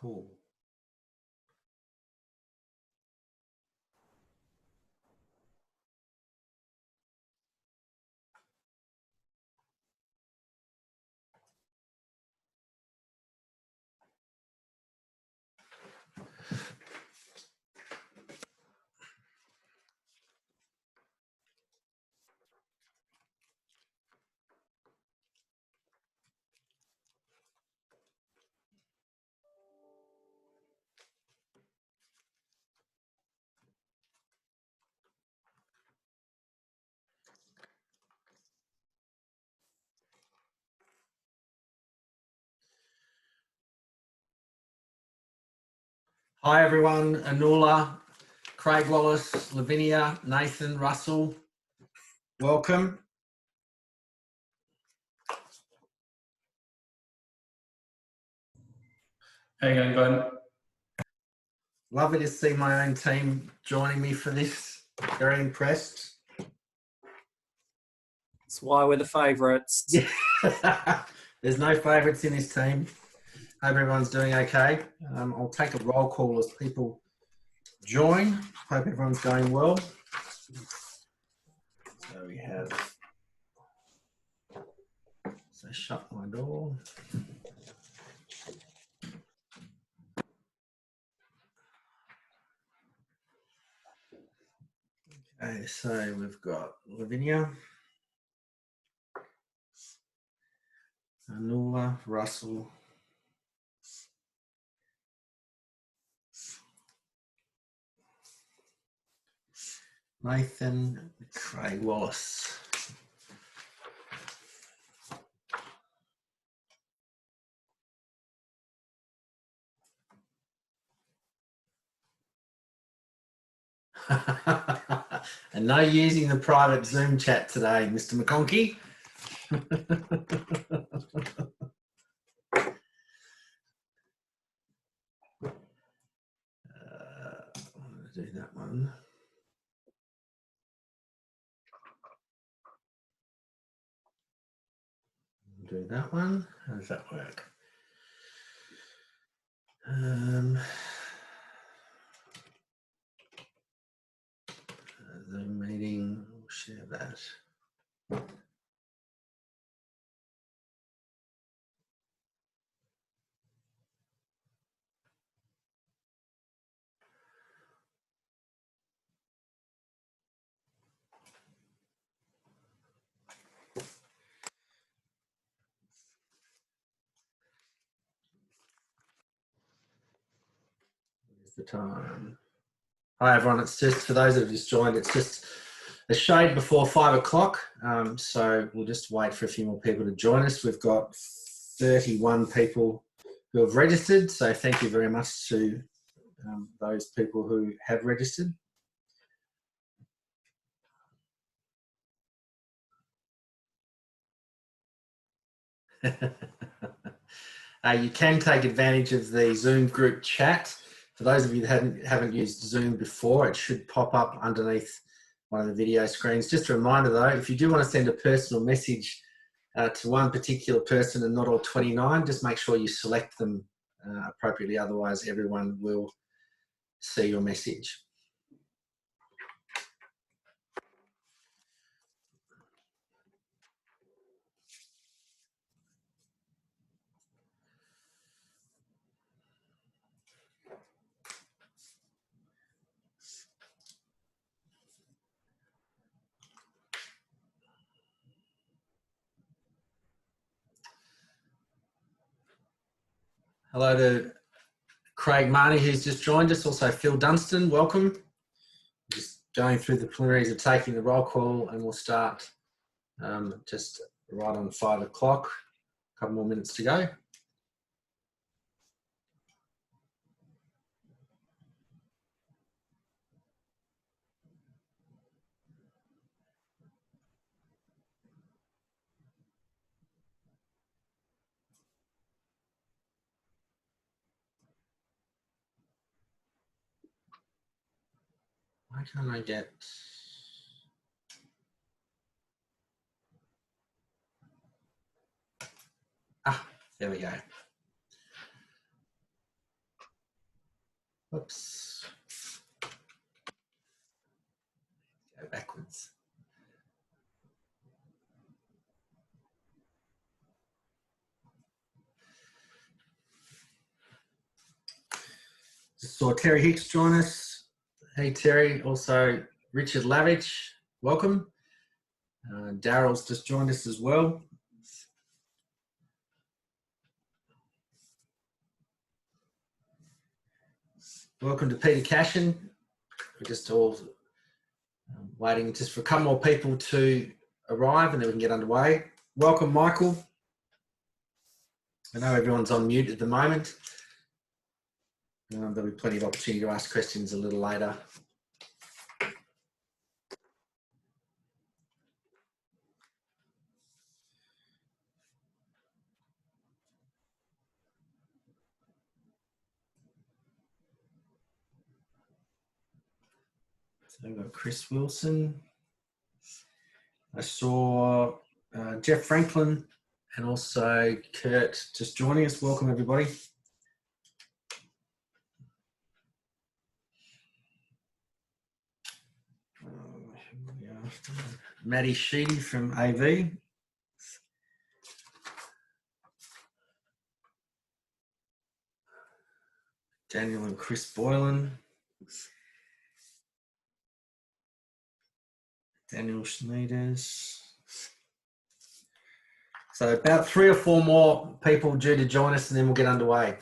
Cool. Hi everyone, Anula, Craig Wallace, Lavinia, Nathan, Russell, welcome. How you going, Glenn? Lovely to see my own team joining me for this. Very impressed. That's why we're the favourites. Yeah. There's no favourites in this team. Hope everyone's doing okay. I'll take a roll call as people join. Hope everyone's going well. So we have, so shut my door. Okay, so we've got Lavinia, Anula, Russell, Nathan, Craig Wallace. And no using the private Zoom chat today, Mr. McConkey. I'm going to do that one. Do that one. How does that work? Zoom meeting, we'll share that. Where's the time? Hi everyone, it's just, for those that have just joined, it's just a shade before 5 o'clock. So we'll just wait for a few more people to join us. We've got 31 people who have registered. So thank you very much to those people who have registered. You can take advantage of the Zoom group chat. For those of you that haven't used Zoom before, it should pop up underneath one of the video screens. Just a reminder though, if you do want to send a personal message to one particular person and not all 29, just make sure you select them appropriately, otherwise everyone will see your message. Hello to Craig Marnie, who's just joined us. Also Phil Dunstan, welcome. Just going through the preliminaries of taking the roll call, and we'll start just right on 5 o'clock. A couple more minutes to go. Why can't I get... Ah, there we go. Oops. Go backwards. Just saw Terry Hicks join us. Hey, Terry. Also, Richard Lavich, welcome. Daryl's just joined us as well. Welcome to Peter Cashin. We're just all waiting just for a couple more people to arrive and then we can get underway. Welcome, Michael. I know everyone's on mute at the moment. There'll be plenty of opportunity to ask questions a little later. So we've got Chris Wilson. I saw Jeff Franklin and also Kurt just joining us. Welcome, everybody. Maddie Sheedy from AV. Daniel and Chris Boylan. Daniel Schneiders. So about 3 or 4 more people due to join us and then we'll get underway.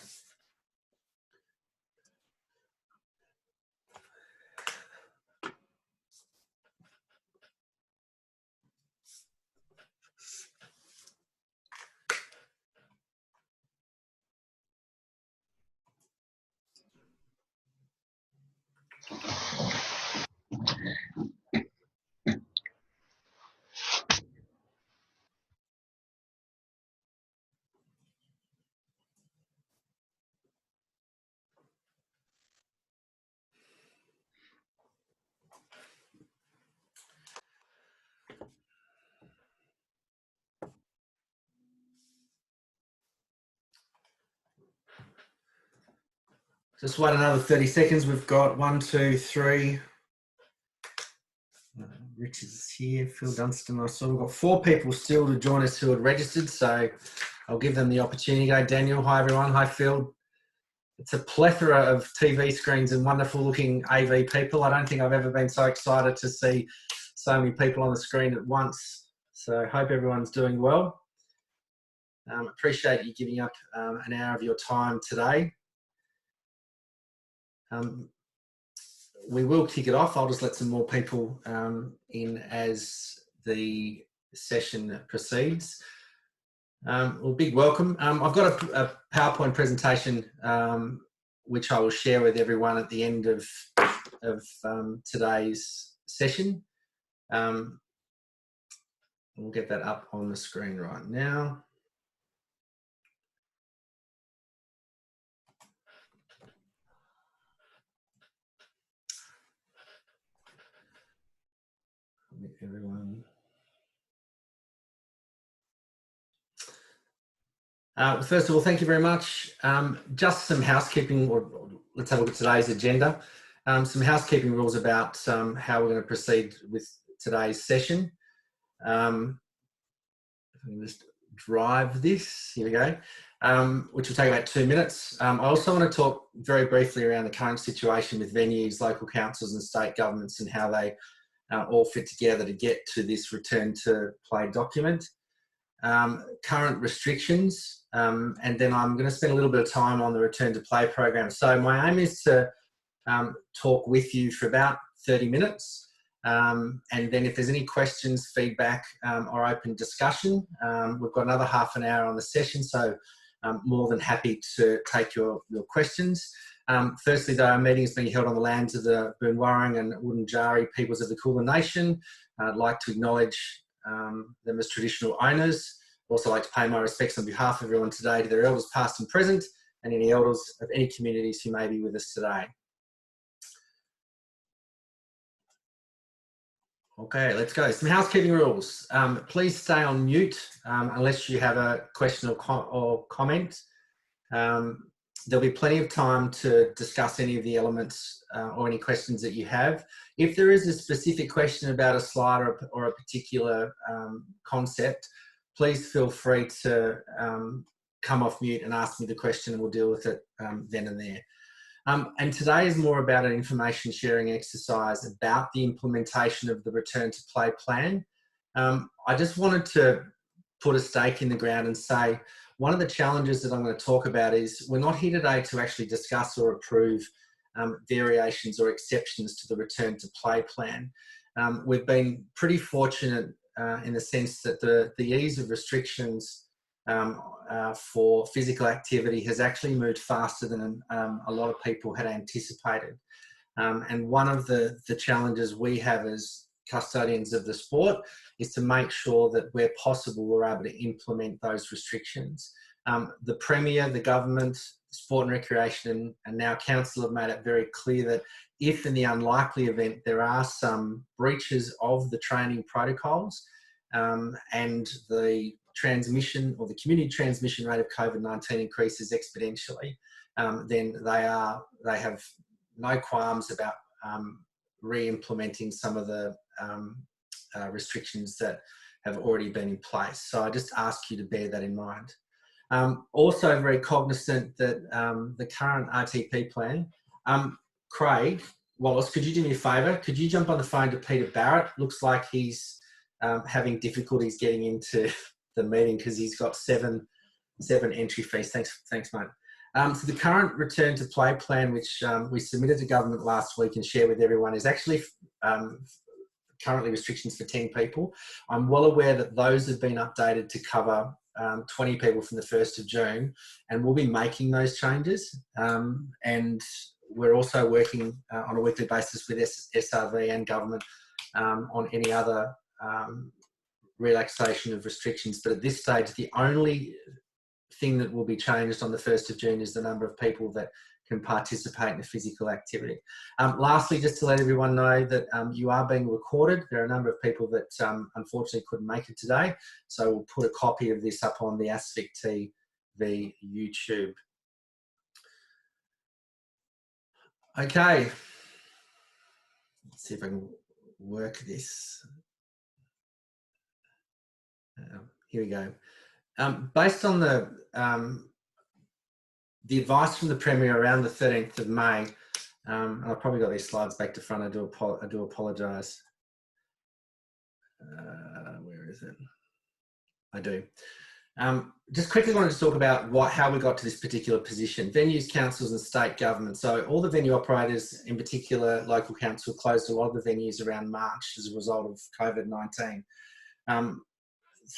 Just wait another 30 seconds. We've got 1, 2, 3. Richard's here, Phil Dunstan. I saw we've got 4 people still to join us who had registered, so I'll give them the opportunity. Go, Daniel. Hi, everyone. Hi, Phil. It's a plethora of TV screens and wonderful looking AV people. I don't think I've ever been so excited to see so many people on the screen at once. So I hope everyone's doing well. Appreciate you giving up an hour of your time today. We will kick it off. I'll just let some more people in as the session proceeds. Well, big welcome. I've got a PowerPoint presentation which I will share with everyone at the end of today's session. We'll get that up on the screen right now. Everyone. First of all, thank you very much. Just some housekeeping, or let's have a look at today's agenda. Some housekeeping rules about how we're going to proceed with today's session. If I can just drive this, here we go, which will take about 2 minutes. I also want to talk very briefly around the current situation with venues, local councils and state governments and how they all fit together to get to this return to play document. Current restrictions, and then I'm going to spend a little bit of time on the return to play program. So my aim is to talk with you for about 30 minutes. And then if there's any questions, feedback or open discussion, we've got another half an hour on the session, so I'm more than happy to take your questions. Firstly, though, our meeting is being held on the lands of the Boonwurrung and Wurundjeri peoples of the Kulin Nation. I'd like to acknowledge them as traditional owners. I'd also like to pay my respects on behalf of everyone today to their elders past and present and any elders of any communities who may be with us today. Okay, let's go. Some housekeeping rules. Please stay on mute unless you have a question or comment. There'll be plenty of time to discuss any of the elements or any questions that you have. If there is a specific question about a slide or a particular concept, please feel free to come off mute and ask me the question, and we'll deal with it then and there. And today is more about an information sharing exercise about the implementation of the return to play plan. I just wanted to put a stake in the ground and say, one of the challenges that I'm going to talk about is we're not here today to actually discuss or approve variations or exceptions to the return to play plan. We've been pretty fortunate in the sense that the ease of restrictions for physical activity has actually moved faster than a lot of people had anticipated. And one of the challenges we have as custodians of the sport is to make sure that where possible we're able to implement those restrictions. The Premier, the government, Sport and Recreation and now Council have made it very clear that if in the unlikely event there are some breaches of the training protocols and the transmission or the community transmission rate of COVID-19 increases exponentially, then they have no qualms about re-implementing some of the restrictions that have already been in place. So I just ask you to bear that in mind. Also very cognizant that the current RTP plan, Craig Wallace, could you do me a favour? Could you jump on the phone to Peter Barrett? Looks like he's having difficulties getting into the meeting because he's got seven entry fees. Thanks mate. So the current return to play plan, which we submitted to government last week and shared with everyone, is actually currently restrictions for 10 people. I'm well aware that those have been updated to cover 20 people from the 1st of June, and we'll be making those changes. And we're also working on a weekly basis with SRV and government on any other relaxation of restrictions. But at this stage, the only thing that will be changed on the 1st of June is the number of people that can participate in a physical activity. Lastly, just to let everyone know that you are being recorded. There are a number of people that unfortunately couldn't make it today. So we'll put a copy of this up on the Aspect TV YouTube. Okay. Let's see if I can work this. Here we go. Based on the advice from the Premier around the 13th of May, and I've probably got these slides back to front. I do apologise. Where is it? I do. Just quickly wanted to talk about how we got to this particular position. Venues, councils and state government. So all the venue operators, in particular local council, closed a lot of the venues around March as a result of COVID-19.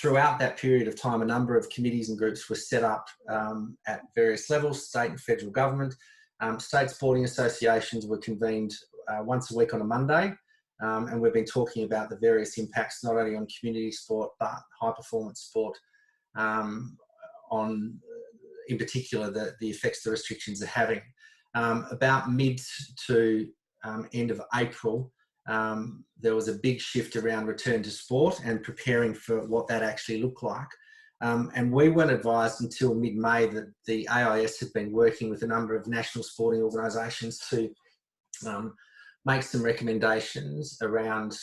Throughout that period of time, a number of committees and groups were set up at various levels, state and federal government. State sporting associations were convened once a week on a Monday, and we've been talking about the various impacts not only on community sport but high performance sport, on in particular the effects the restrictions are having. About mid to end of April, there was a big shift around return to sport and preparing for what that actually looked like. And we weren't advised until mid-May that the AIS had been working with a number of national sporting organisations to make some recommendations around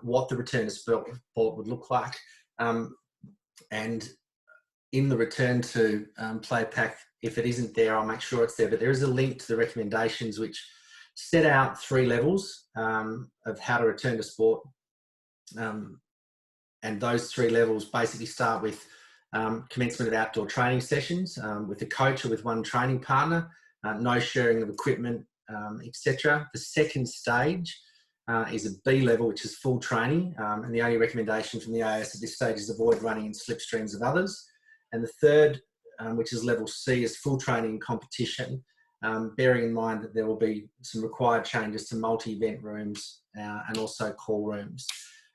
what the return to sport would look like. And in the return to play pack, if it isn't there, I'll make sure it's there. But there is a link to the recommendations which set out 3 levels of how to return to sport. And those 3 levels basically start with commencement of outdoor training sessions with a coach or with one training partner, no sharing of equipment, etc. The second stage is a B level, which is full training. And the only recommendation from the AIS at this stage is avoid running in slipstreams of others. And the third, which is level C, is full training and competition. Bearing in mind that there will be some required changes to multi-event rooms and also call rooms.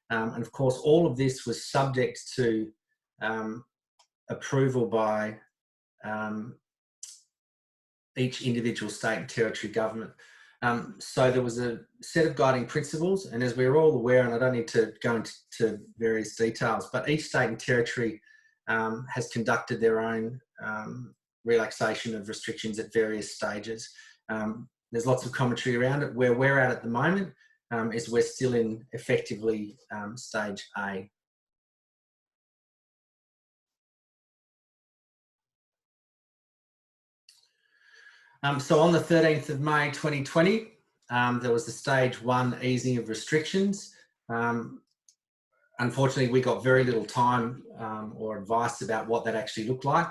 And of course, all of this was subject to approval by each individual state and territory government. So there was a set of guiding principles, and as we're all aware, and I don't need to go into various details, but each state and territory has conducted their own relaxation of restrictions at various stages. There's lots of commentary around it. Where we're at the moment is we're still in effectively stage A. So on the 13th of May 2020, there was the stage 1 easing of restrictions. Unfortunately, we got very little time or advice about what that actually looked like.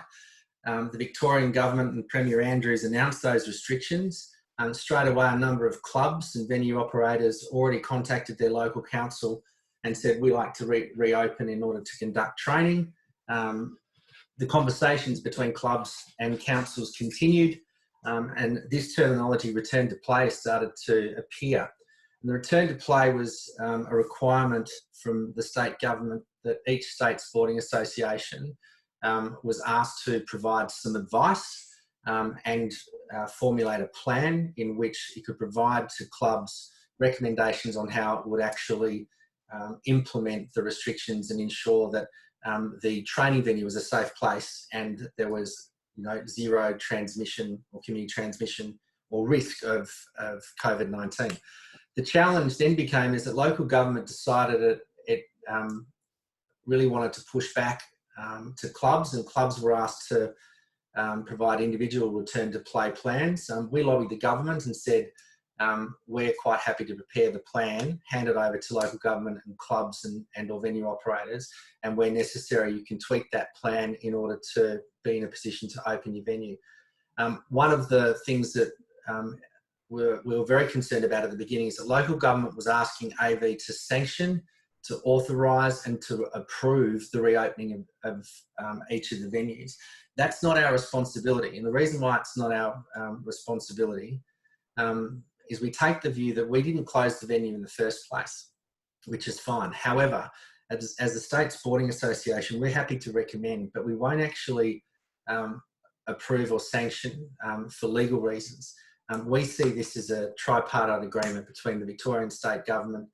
The Victorian government and Premier Andrews announced those restrictions. Straight away, a number of clubs and venue operators already contacted their local council and said, we like to reopen in order to conduct training. The conversations between clubs and councils continued, and this terminology, return to play, started to appear. And the return to play was a requirement from the state government that each state sporting association was asked to provide some advice and formulate a plan in which it could provide to clubs recommendations on how it would actually implement the restrictions and ensure that the training venue was a safe place and there was zero transmission or community transmission or risk of COVID-19. The challenge then became is that local government decided it really wanted to push back to clubs, and clubs were asked to provide individual return to play plans. We lobbied the government and said, we're quite happy to prepare the plan, hand it over to local government and clubs and or venue operators, and where necessary you can tweak that plan in order to be in a position to open your venue. One of the things that we were very concerned about at the beginning is that local government was asking AV to sanction, to authorise and to approve the reopening of each of the venues. That's not our responsibility, and the reason why it's not our responsibility is we take the view that we didn't close the venue in the first place, which is fine. However, as the State Sporting Association, we're happy to recommend, but we won't actually approve or sanction for legal reasons. We see this as a tripartite agreement between the Victorian State Government,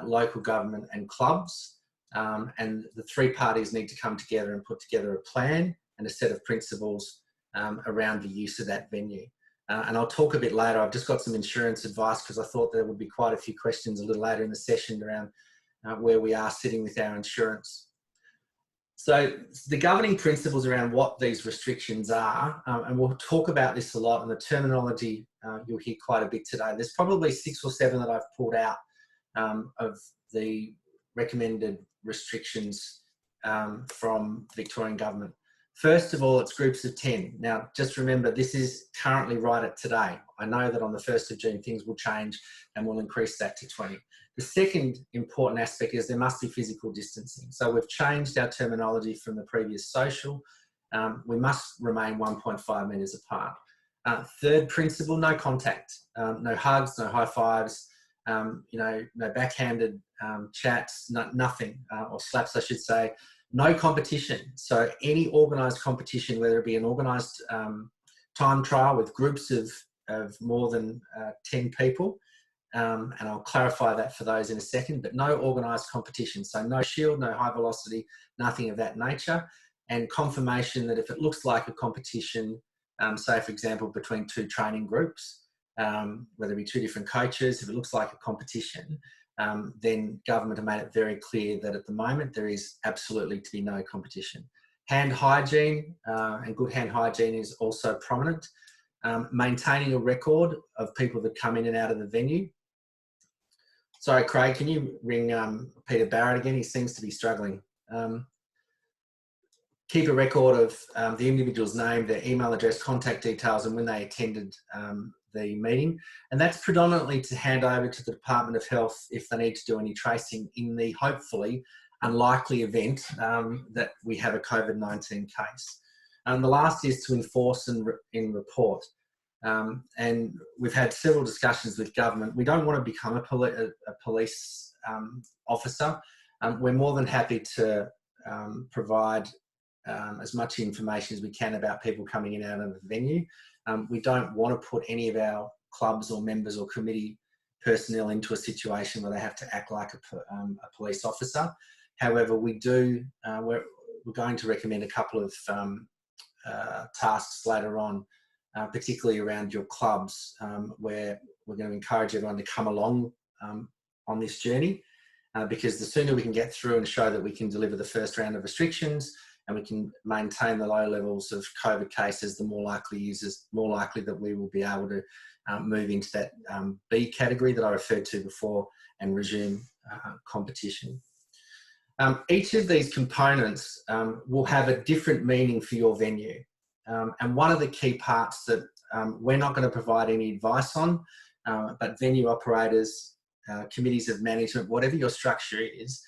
local government and clubs, and the three parties need to come together and put together a plan and a set of principles around the use of that venue. And I'll talk a bit later. I've just got some insurance advice because I thought there would be quite a few questions a little later in the session around where we are sitting with our insurance. So the governing principles around what these restrictions are, and we'll talk about this a lot, and the terminology you'll hear quite a bit today. There's probably 6 or 7 that I've pulled out of the recommended restrictions from the Victorian government. First of all, it's groups of 10. Now, just remember, this is currently right at today. I know that on the 1st of June, things will change and we'll increase that to 20. The second important aspect is there must be physical distancing. So we've changed our terminology from the previous social. We must remain 1.5 metres apart. Third principle, no contact, no hugs, no high fives, no backhanded chats, nothing, or slaps, I should say. No competition. So any organised competition, whether it be an organised time trial with groups of more than 10 people, and I'll clarify that for those in a second, but no organised competition. So no shield, no high velocity, nothing of that nature. And confirmation that if it looks like a competition, say for example, between 2 training groups, whether it be 2 different coaches, if it looks like a competition, then government have made it very clear that at the moment there is absolutely to be no competition. Hand hygiene and good hand hygiene is also prominent. Maintaining a record of people that come in and out of the venue. Sorry, Craig, can you ring Peter Barrett again? He seems to be struggling. Keep a record of the individual's name, their email address, contact details, and when they attended the meeting. And that's predominantly to hand over to the Department of Health if they need to do any tracing in the hopefully unlikely event that we have a COVID-19 case. And the last is to enforce and report. And we've had several discussions with government. We don't want to become a police officer. We're more than happy to provide as much information as we can about people coming in and out of the venue. We don't want to put any of our clubs or members or committee personnel into a situation where they have to act like a police officer. However, we're going to recommend a couple of tasks later on, particularly around your clubs, where we're going to encourage everyone to come along on this journey, because the sooner we can get through and show that we can deliver the first round of restrictions and we can maintain the low levels of COVID cases, the more likely that we will be able to move into that B category that I referred to before and resume competition. Each of these components will have a different meaning for your venue. And one of the key parts that we're not going to provide any advice on, but venue operators, committees of management, whatever your structure is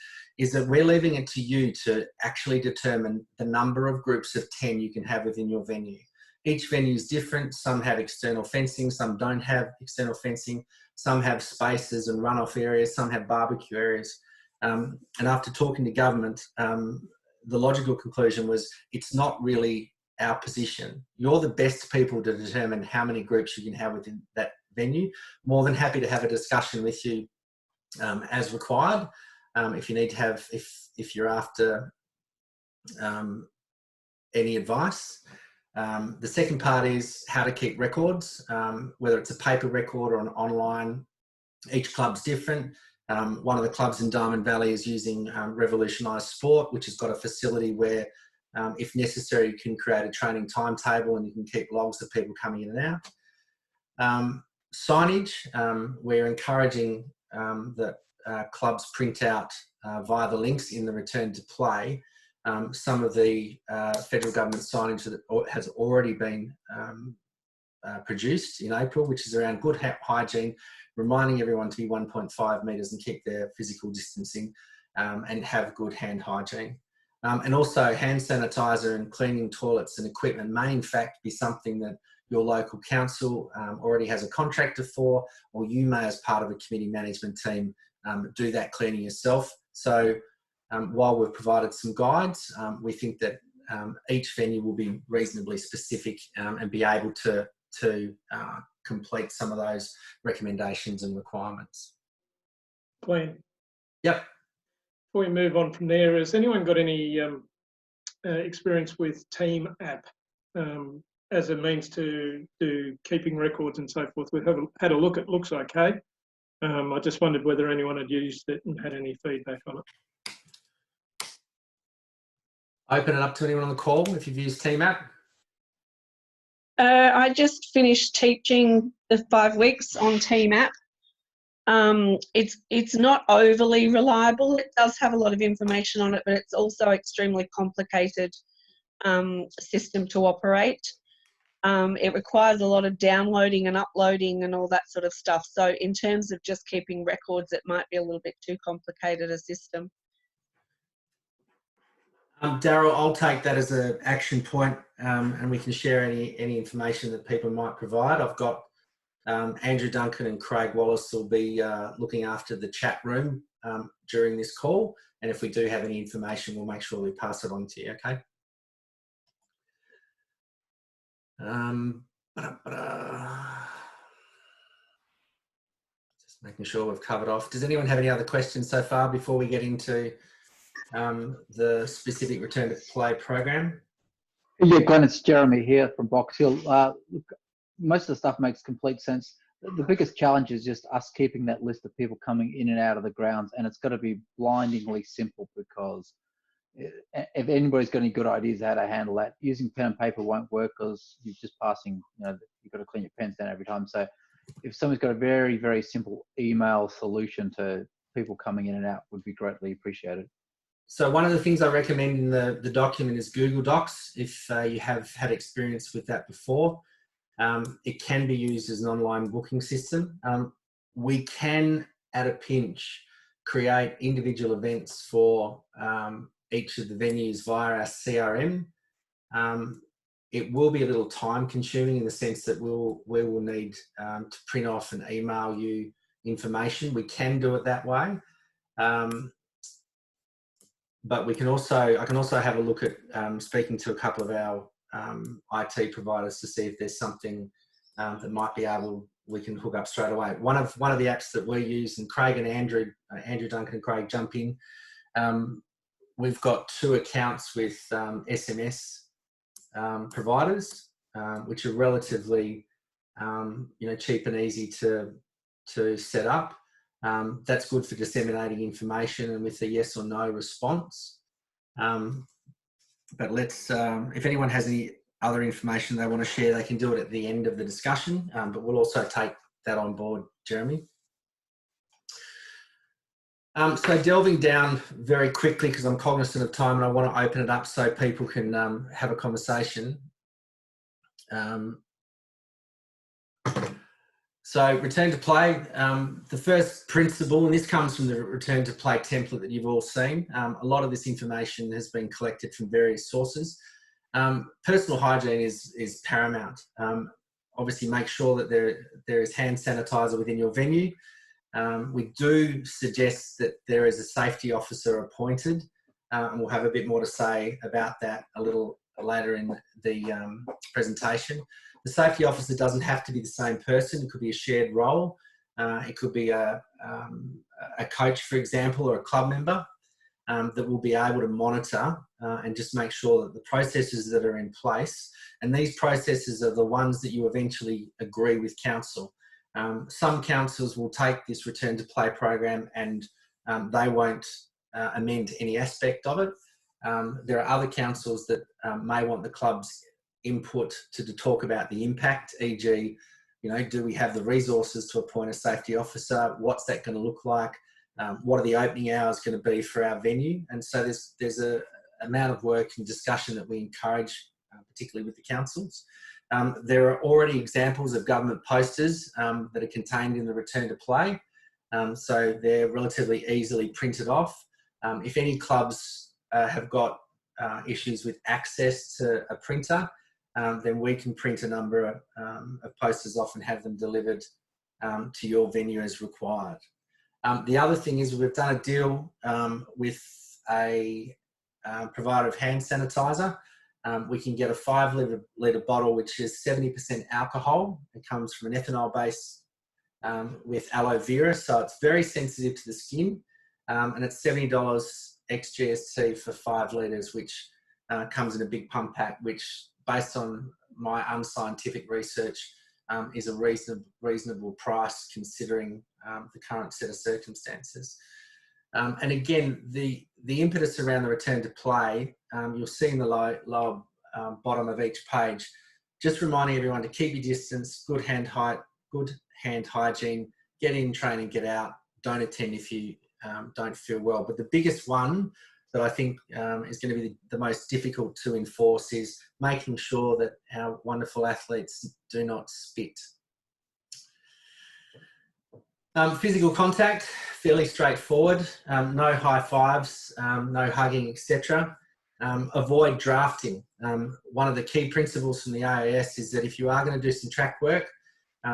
that we're leaving it to you to actually determine the number of groups of 10 you can have within your venue. Each venue is different. Some have external fencing, some don't have external fencing, some have spaces and runoff areas, some have barbecue areas. And after talking to government, the logical conclusion was it's not really our position. You're the best people to determine how many groups you can have within that venue. More than happy to have a discussion with you as required. If you need to have, if you're after any advice. The second part is how to keep records, whether it's a paper record or an online. Each club's different. One of the clubs in Diamond Valley is using Revolutionised Sport, which has got a facility where, if necessary, you can create a training timetable and you can keep logs of people coming in and out. Signage, we're encouraging that clubs print out via the links in the return to play some of the federal government signage that has already been produced in April, which is around good hygiene, reminding everyone to be 1.5 metres and keep their physical distancing and have good hand hygiene. And also hand sanitizer and cleaning toilets and equipment may in fact be something that your local council already has a contractor for, or you may as part of a committee management team do that cleaning yourself. So while we've provided some guides, we think that each venue will be reasonably specific and be able to complete some of those recommendations and requirements. Glenn? Yep. Before we move on from there, has anyone got any experience with Team app as a means to do keeping records and so forth? We've had a look, it looks okay. I just wondered whether anyone had used it and had any feedback on it. Open it up to anyone on the call if you've used Team app. I just finished teaching the 5 weeks on Team app. It's not overly reliable. It does have a lot of information on it, but it's also extremely complicated system to operate. It requires a lot of downloading and uploading and all that sort of stuff. So in terms of just keeping records, it might be a little bit too complicated a system. Daryl, I'll take that as an action point, and we can share any information that people might provide. I've got Andrew Duncan and Craig Wallace will be looking after the chat room during this call, and if we do have any information, we'll make sure we pass it on to you, okay? Just making sure we've covered off. Does anyone have any other questions so far before we get into the specific return to play program? Yeah, Glenn, it's Jeremy here from Box Hill. Look, most of the stuff makes complete sense. The biggest challenge is just us keeping that list of people coming in and out of the grounds, and it's got to be blindingly simple, because if anybody's got any good ideas how to handle that, using pen and paper won't work, because you're just passing, you've got to clean your pens down every time. So if someone's got a very, very simple email solution to people coming in and out, would be greatly appreciated. So one of the things I recommend in the document is Google Docs, if you have had experience with that before. It can be used as an online booking system. We can, at a pinch, create individual events for each of the venues via our CRM. It will be a little time consuming in the sense that we will need to print off and email you information. We can do it that way. But I can also have a look at speaking to a couple of our IT providers to see if there's something that might be we can hook up straight away. One of the apps that we use, and Craig and Andrew Duncan and Craig jump in. We've got 2 accounts with SMS providers, which are relatively cheap and easy to set up. That's good for disseminating information and with a yes or no response. But let's, if anyone has any other information they want to share, they can do it at the end of the discussion, but we'll also take that on board, Jeremy. So delving down very quickly, because I'm cognizant of time and I want to open it up so people can have a conversation. So return to play, the first principle, and this comes from the return to play template that you've all seen. A lot of this information has been collected from various sources. Personal hygiene is paramount. Obviously make sure that there is hand sanitizer within your venue. We do suggest that there is a safety officer appointed, and we'll have a bit more to say about that a little later in the presentation. The safety officer doesn't have to be the same person. It could be a shared role. It could be a coach, for example, or a club member that will be able to monitor and just make sure that the processes that are in place, and these processes are the ones that you eventually agree with council. Some councils will take this return to play program and they won't amend any aspect of it. There are other councils that may want the club's input to talk about the impact, e.g., do we have the resources to appoint a safety officer? What's that going to look like? What are the opening hours going to be for our venue? And so there's a amount of work and discussion that we encourage, particularly with the councils. There are already examples of government posters that are contained in the return to play. So they're relatively easily printed off. If any clubs have got issues with access to a printer, then we can print a number of posters off and have them delivered to your venue as required. The other thing is we've done a deal with a provider of hand sanitizer. We can get a 5 litre bottle, which is 70% alcohol. It comes from an ethanol base with aloe vera, so it's very sensitive to the skin, and it's $70 ex GST for 5 litres, which comes in a big pump pack, which, based on my unscientific research, is a reasonable price considering the current set of circumstances. And again, the impetus around the return to play, you'll see in the lower bottom of each page, just reminding everyone to keep your distance, good hand hygiene, get in, train and get out, don't attend if you don't feel well. But the biggest one that I think is going to be the most difficult to enforce is making sure that our wonderful athletes do not spit. Physical contact, fairly straightforward. No high fives, no hugging, etc. Avoid drafting. One of the key principles from the AIS is that if you are going to do some track work,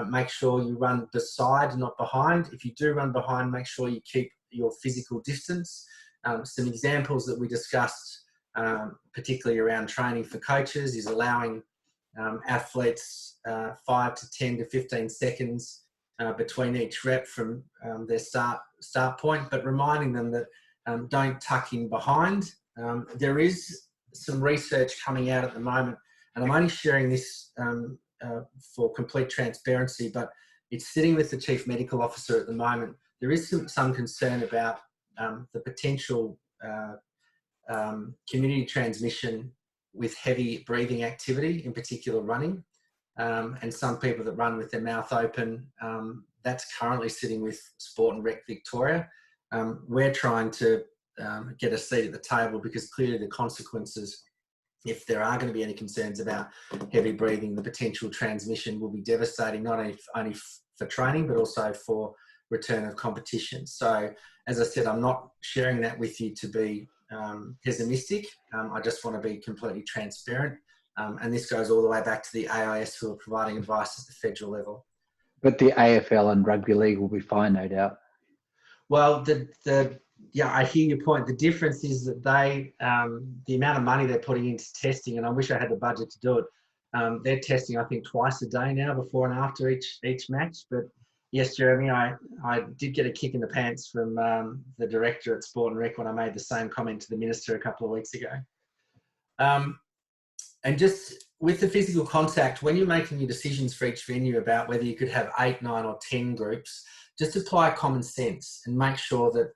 make sure you run beside, not behind. If you do run behind, make sure you keep your physical distance. Some examples that we discussed, particularly around training for coaches, is allowing athletes 5 to 10 to 15 seconds between each rep from their start point, but reminding them that don't tuck in behind. There is some research coming out at the moment, and I'm only sharing this for complete transparency, but it's sitting with the Chief Medical Officer at the moment. There is some concern about the potential community transmission with heavy breathing activity, in particular running. And some people that run with their mouth open, that's currently sitting with Sport and Rec Victoria. We're trying to get a seat at the table because clearly the consequences, if there are going to be any concerns about heavy breathing, the potential transmission will be devastating, not only for training, but also for return of competition. So, as I said, I'm not sharing that with you to be pessimistic. I just want to be completely transparent. And this goes all the way back to the AIS, who are providing advice at the federal level. But the AFL and rugby league will be fine, no doubt. Well, yeah, I hear your point. The difference is that they, the amount of money they're putting into testing, and I wish I had the budget to do it. They're testing, I think, twice a day now, before and after each match. But yes, Jeremy, I did get a kick in the pants from the director at Sport and Rec when I made the same comment to the minister a couple of weeks ago. And just with the physical contact, when you're making your decisions for each venue about whether you could have 8, 9 or 10 groups, just apply common sense and make sure that,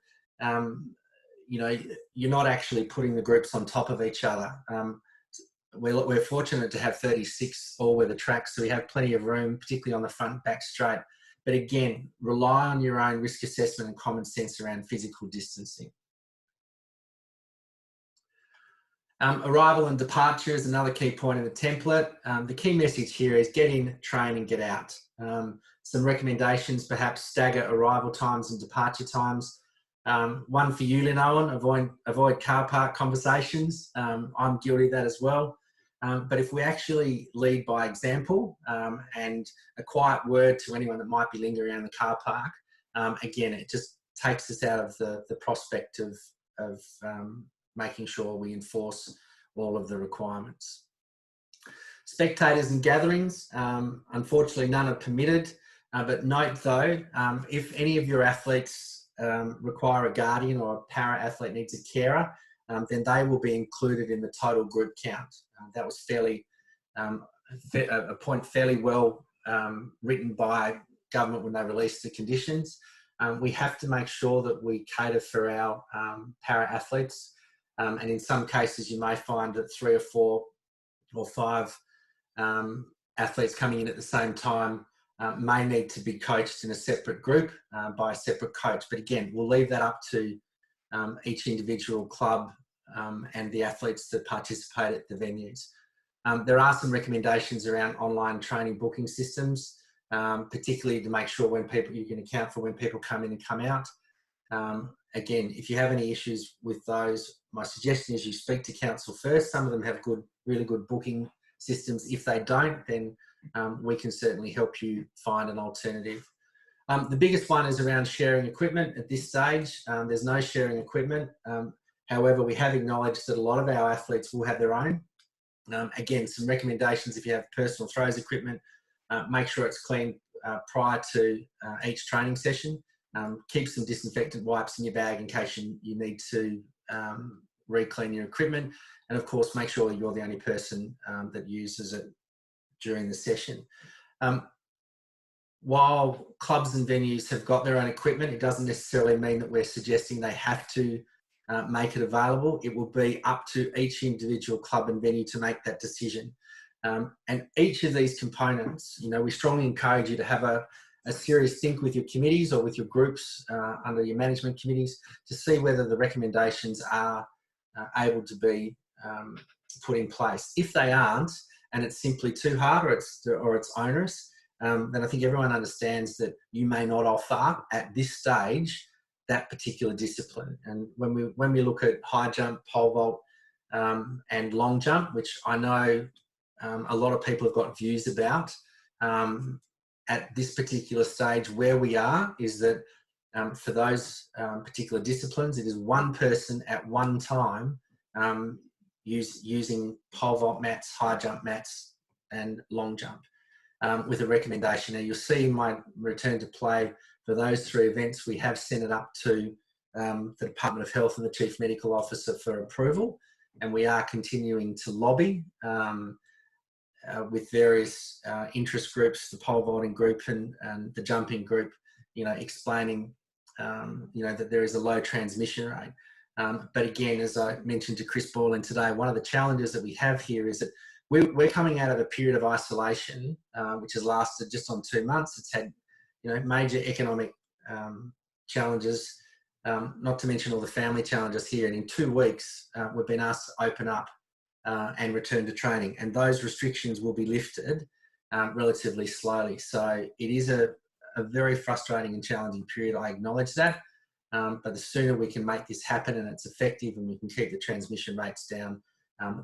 you know, you're not actually putting the groups on top of each other. We're fortunate to have 36 all-weather tracks, so we have plenty of room, particularly on the front and back straight. But again, rely on your own risk assessment and common sense around physical distancing. Arrival and departure is another key point in the template. The key message here is get in, train and get out. Some recommendations, perhaps stagger arrival times and departure times. One for you, Lynn Owen, avoid car park conversations. I'm guilty of that as well. But if we actually lead by example and a quiet word to anyone that might be lingering around the car park, again, it just takes us out of the prospect of making sure we enforce all of the requirements. Spectators and gatherings, unfortunately none are permitted, but note though, if any of your athletes require a guardian or a para-athlete needs a carer, then they will be included in the total group count. That was a point fairly well written by government when they released the conditions. We have to make sure that we cater for our para-athletes. And in some cases, you may find that 3 or 4 or 5 athletes coming in at the same time may need to be coached in a separate group by a separate coach. But again, we'll leave that up to each individual club and the athletes that participate at the venues. There are some recommendations around online training booking systems, particularly to make sure when you can account for when people come in and come out. Again, if you have any issues with those, my suggestion is you speak to council first. Some of them have really good booking systems. If they don't, then we can certainly help you find an alternative. The biggest one is around sharing equipment. At this stage, there's no sharing equipment. However, we have acknowledged that a lot of our athletes will have their own. Again, some recommendations: if you have personal throws equipment, make sure it's cleaned prior to each training session. Keep some disinfectant wipes in your bag in case you need to re-clean your equipment. And of course, make sure you're the only person that uses it during the session. While clubs and venues have got their own equipment, it doesn't necessarily mean that we're suggesting they have to make it available. It will be up to each individual club and venue to make that decision. And each of these components, you know, we strongly encourage you to have a serious think with your committees or with your groups under your management committees to see whether the recommendations are able to be put in place. If they aren't, and it's simply too hard or it's onerous, then I think everyone understands that you may not offer at this stage that particular discipline. And when we look at high jump, pole vault, and long jump, which I know a lot of people have got views about, at this particular stage, where we are is that for those particular disciplines, it is one person at one time using pole vault mats, high jump mats, and long jump with a recommendation. Now, you'll see in my return to play for those 3 events, we have sent it up to the Department of Health and the Chief Medical Officer for approval, and we are continuing to lobby with various interest groups, the pole vaulting group and the jumping group, you know, explaining, you know, that there is a low transmission rate. But again, as I mentioned to Chris Borland today, one of the challenges that we have here is that we're coming out of a period of isolation, which has lasted just on 2 months. It's had, you know, major economic challenges, not to mention all the family challenges here. And in 2 weeks, we've been asked to open up and return to training, and those restrictions will be lifted relatively slowly. So it is a very frustrating and challenging period. I acknowledge that, but the sooner we can make this happen and it's effective and we can keep the transmission rates down,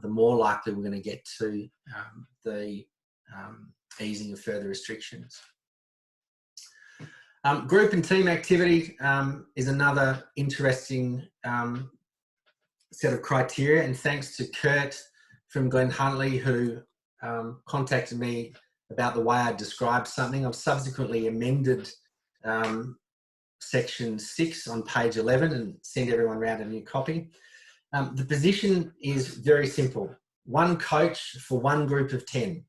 the more likely we're going to get to the easing of further restrictions. Group and team activity is another interesting set of criteria, and thanks to Kurt from Glen Huntley, who contacted me about the way I described something. I've subsequently amended section 6 on page 11 and sent everyone around a new copy. The position is very simple. one coach for one group of 10.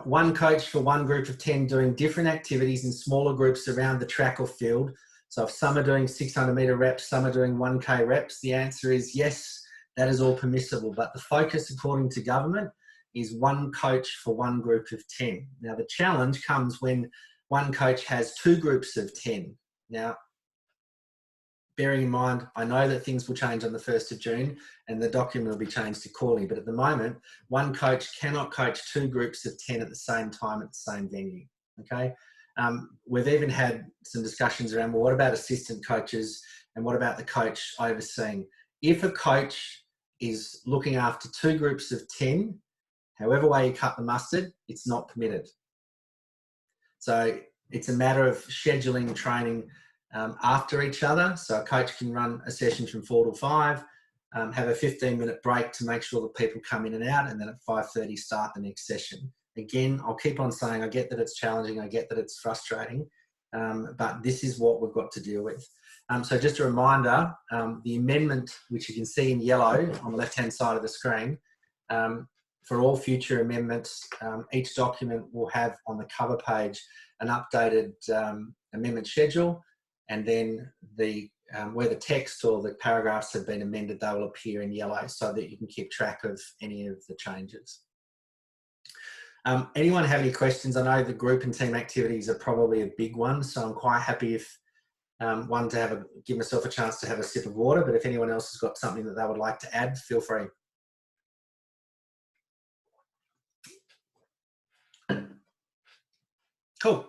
One coach for one group of 10 doing different activities in smaller groups around the track or field. So if some are doing 600 metre reps, some are doing 1K reps, the answer is yes, that is all permissible. But the focus, according to government, is one coach for one group of 10. Now, the challenge comes when one coach has two groups of 10. Now, bearing in mind, I know that things will change on the 1st of June and the document will be changed accordingly. But at the moment, one coach cannot coach two groups of 10 at the same time at the same venue, okay? We've even had some discussions around, well, what about assistant coaches and what about the coach overseeing? If a coach is looking after two groups of 10, however way you cut the mustard, it's not permitted. So it's a matter of scheduling training after each other. So a coach can run a session from 4 to 5, have a 15-minute break to make sure that people come in and out, and then at 5:30 start the next session. Again, I'll keep on saying, I get that it's challenging, I get that it's frustrating, but this is what we've got to deal with. So just a reminder, the amendment, which you can see in yellow on the left-hand side of the screen, for all future amendments, each document will have on the cover page an updated amendment schedule, and then where the text or the paragraphs have been amended, they will appear in yellow so that you can keep track of any of the changes. Anyone have any questions? I know the group and team activities are probably a big one, so I'm quite happy if one to give myself a chance to have a sip of water, but if anyone else has got something that they would like to add, feel free. Cool.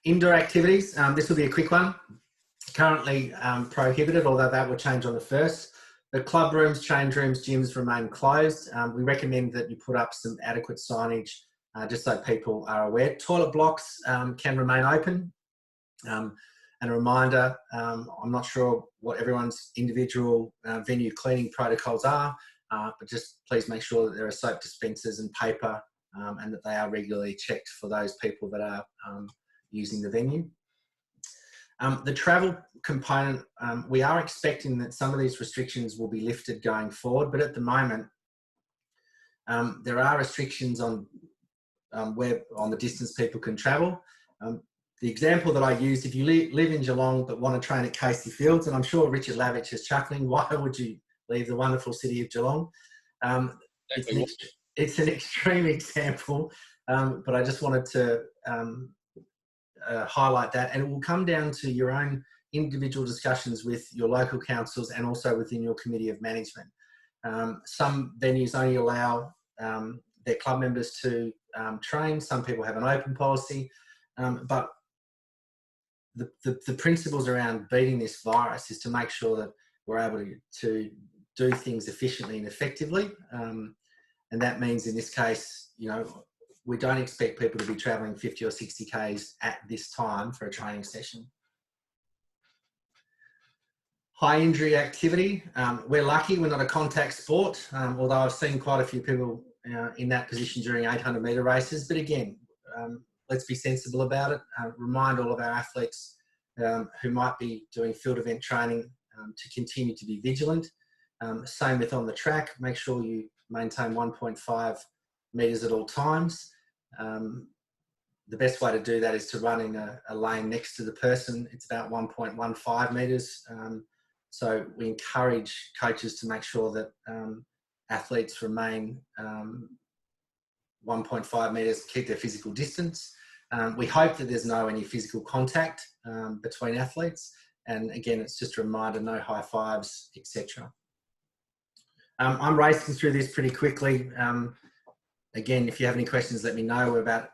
Indoor activities, this will be a quick one. Currently prohibited, although that will change on the 1st. The club rooms, change rooms, gyms remain closed. We recommend that you put up some adequate signage just so people are aware. Toilet blocks can remain open. And a reminder, I'm not sure what everyone's individual venue cleaning protocols are, but just please make sure that there are soap dispensers and paper and that they are regularly checked for those people that are using the venue. The travel component, we are expecting that some of these restrictions will be lifted going forward, but at the moment, there are restrictions on the distance people can travel. The example that I used, if you live in Geelong but want to train at Casey Fields, and I'm sure Richard Lavich is chuckling, why would you leave the wonderful city of Geelong? It's an extreme example, but I just wanted to highlight that, and it will come down to your own individual discussions with your local councils and also within your committee of management. Some venues only allow their club members to train. Some people have an open policy, but the principles around beating this virus is to make sure that we're able to do things efficiently and effectively, and that means in this case, you know, we don't expect people to be travelling 50 or 60 Ks at this time for a training session. High injury activity. We're lucky we're not a contact sport, although I've seen quite a few people in that position during 800 metre races. But again, let's be sensible about it. Remind all of our athletes who might be doing field event training to continue to be vigilant. Same with on the track. Make sure you maintain 1.5 metres at all times. The best way to do that is to run in a lane next to the person. It's about 1.15 metres. So we encourage coaches to make sure that athletes remain 1.5 metres, keep their physical distance. We hope that there's any physical contact between athletes. And again, it's just a reminder, no high fives, etc. I'm racing through this pretty quickly. Again, if you have any questions, let me know. We're about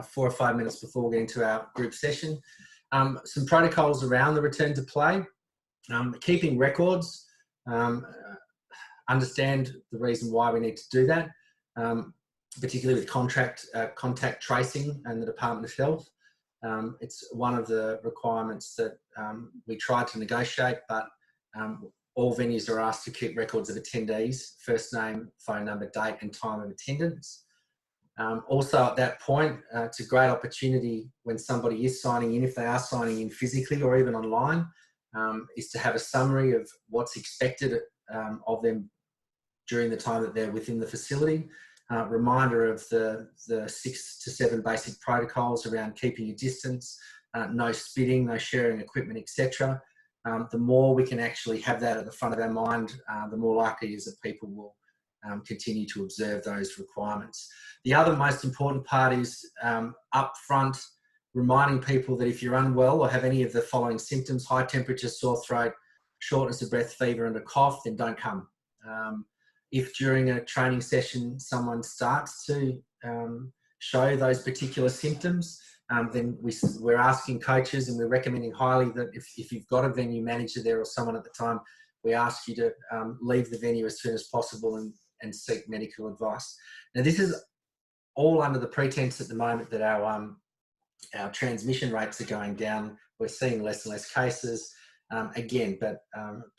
4 or 5 minutes before we get into our group session. Some protocols around the return to play. Keeping records. Understand the reason why we need to do that, particularly with contact tracing and the Department of Health. It's one of the requirements that we tried to negotiate, but all venues are asked to keep records of attendees, first name, phone number, date and time of attendance. Also at that point, it's a great opportunity when somebody is signing in, if they are signing in physically or even online, is to have a summary of what's expected of them during the time that they're within the facility. Reminder of the 6 to 7 basic protocols around keeping your distance, no spitting, no sharing equipment, etc. The more we can actually have that at the front of our mind, the more likely it is that people will continue to observe those requirements. The other most important part is up front, reminding people that if you're unwell or have any of the following symptoms, high temperature, sore throat, shortness of breath, fever and a cough, then don't come. If during a training session someone starts to show those particular symptoms, then we're asking coaches and we're recommending highly that if you've got a venue manager there or someone at the time, we ask you to leave the venue as soon as possible and seek medical advice. Now, this is all under the pretense at the moment that our transmission rates are going down. We're seeing less and less cases again, but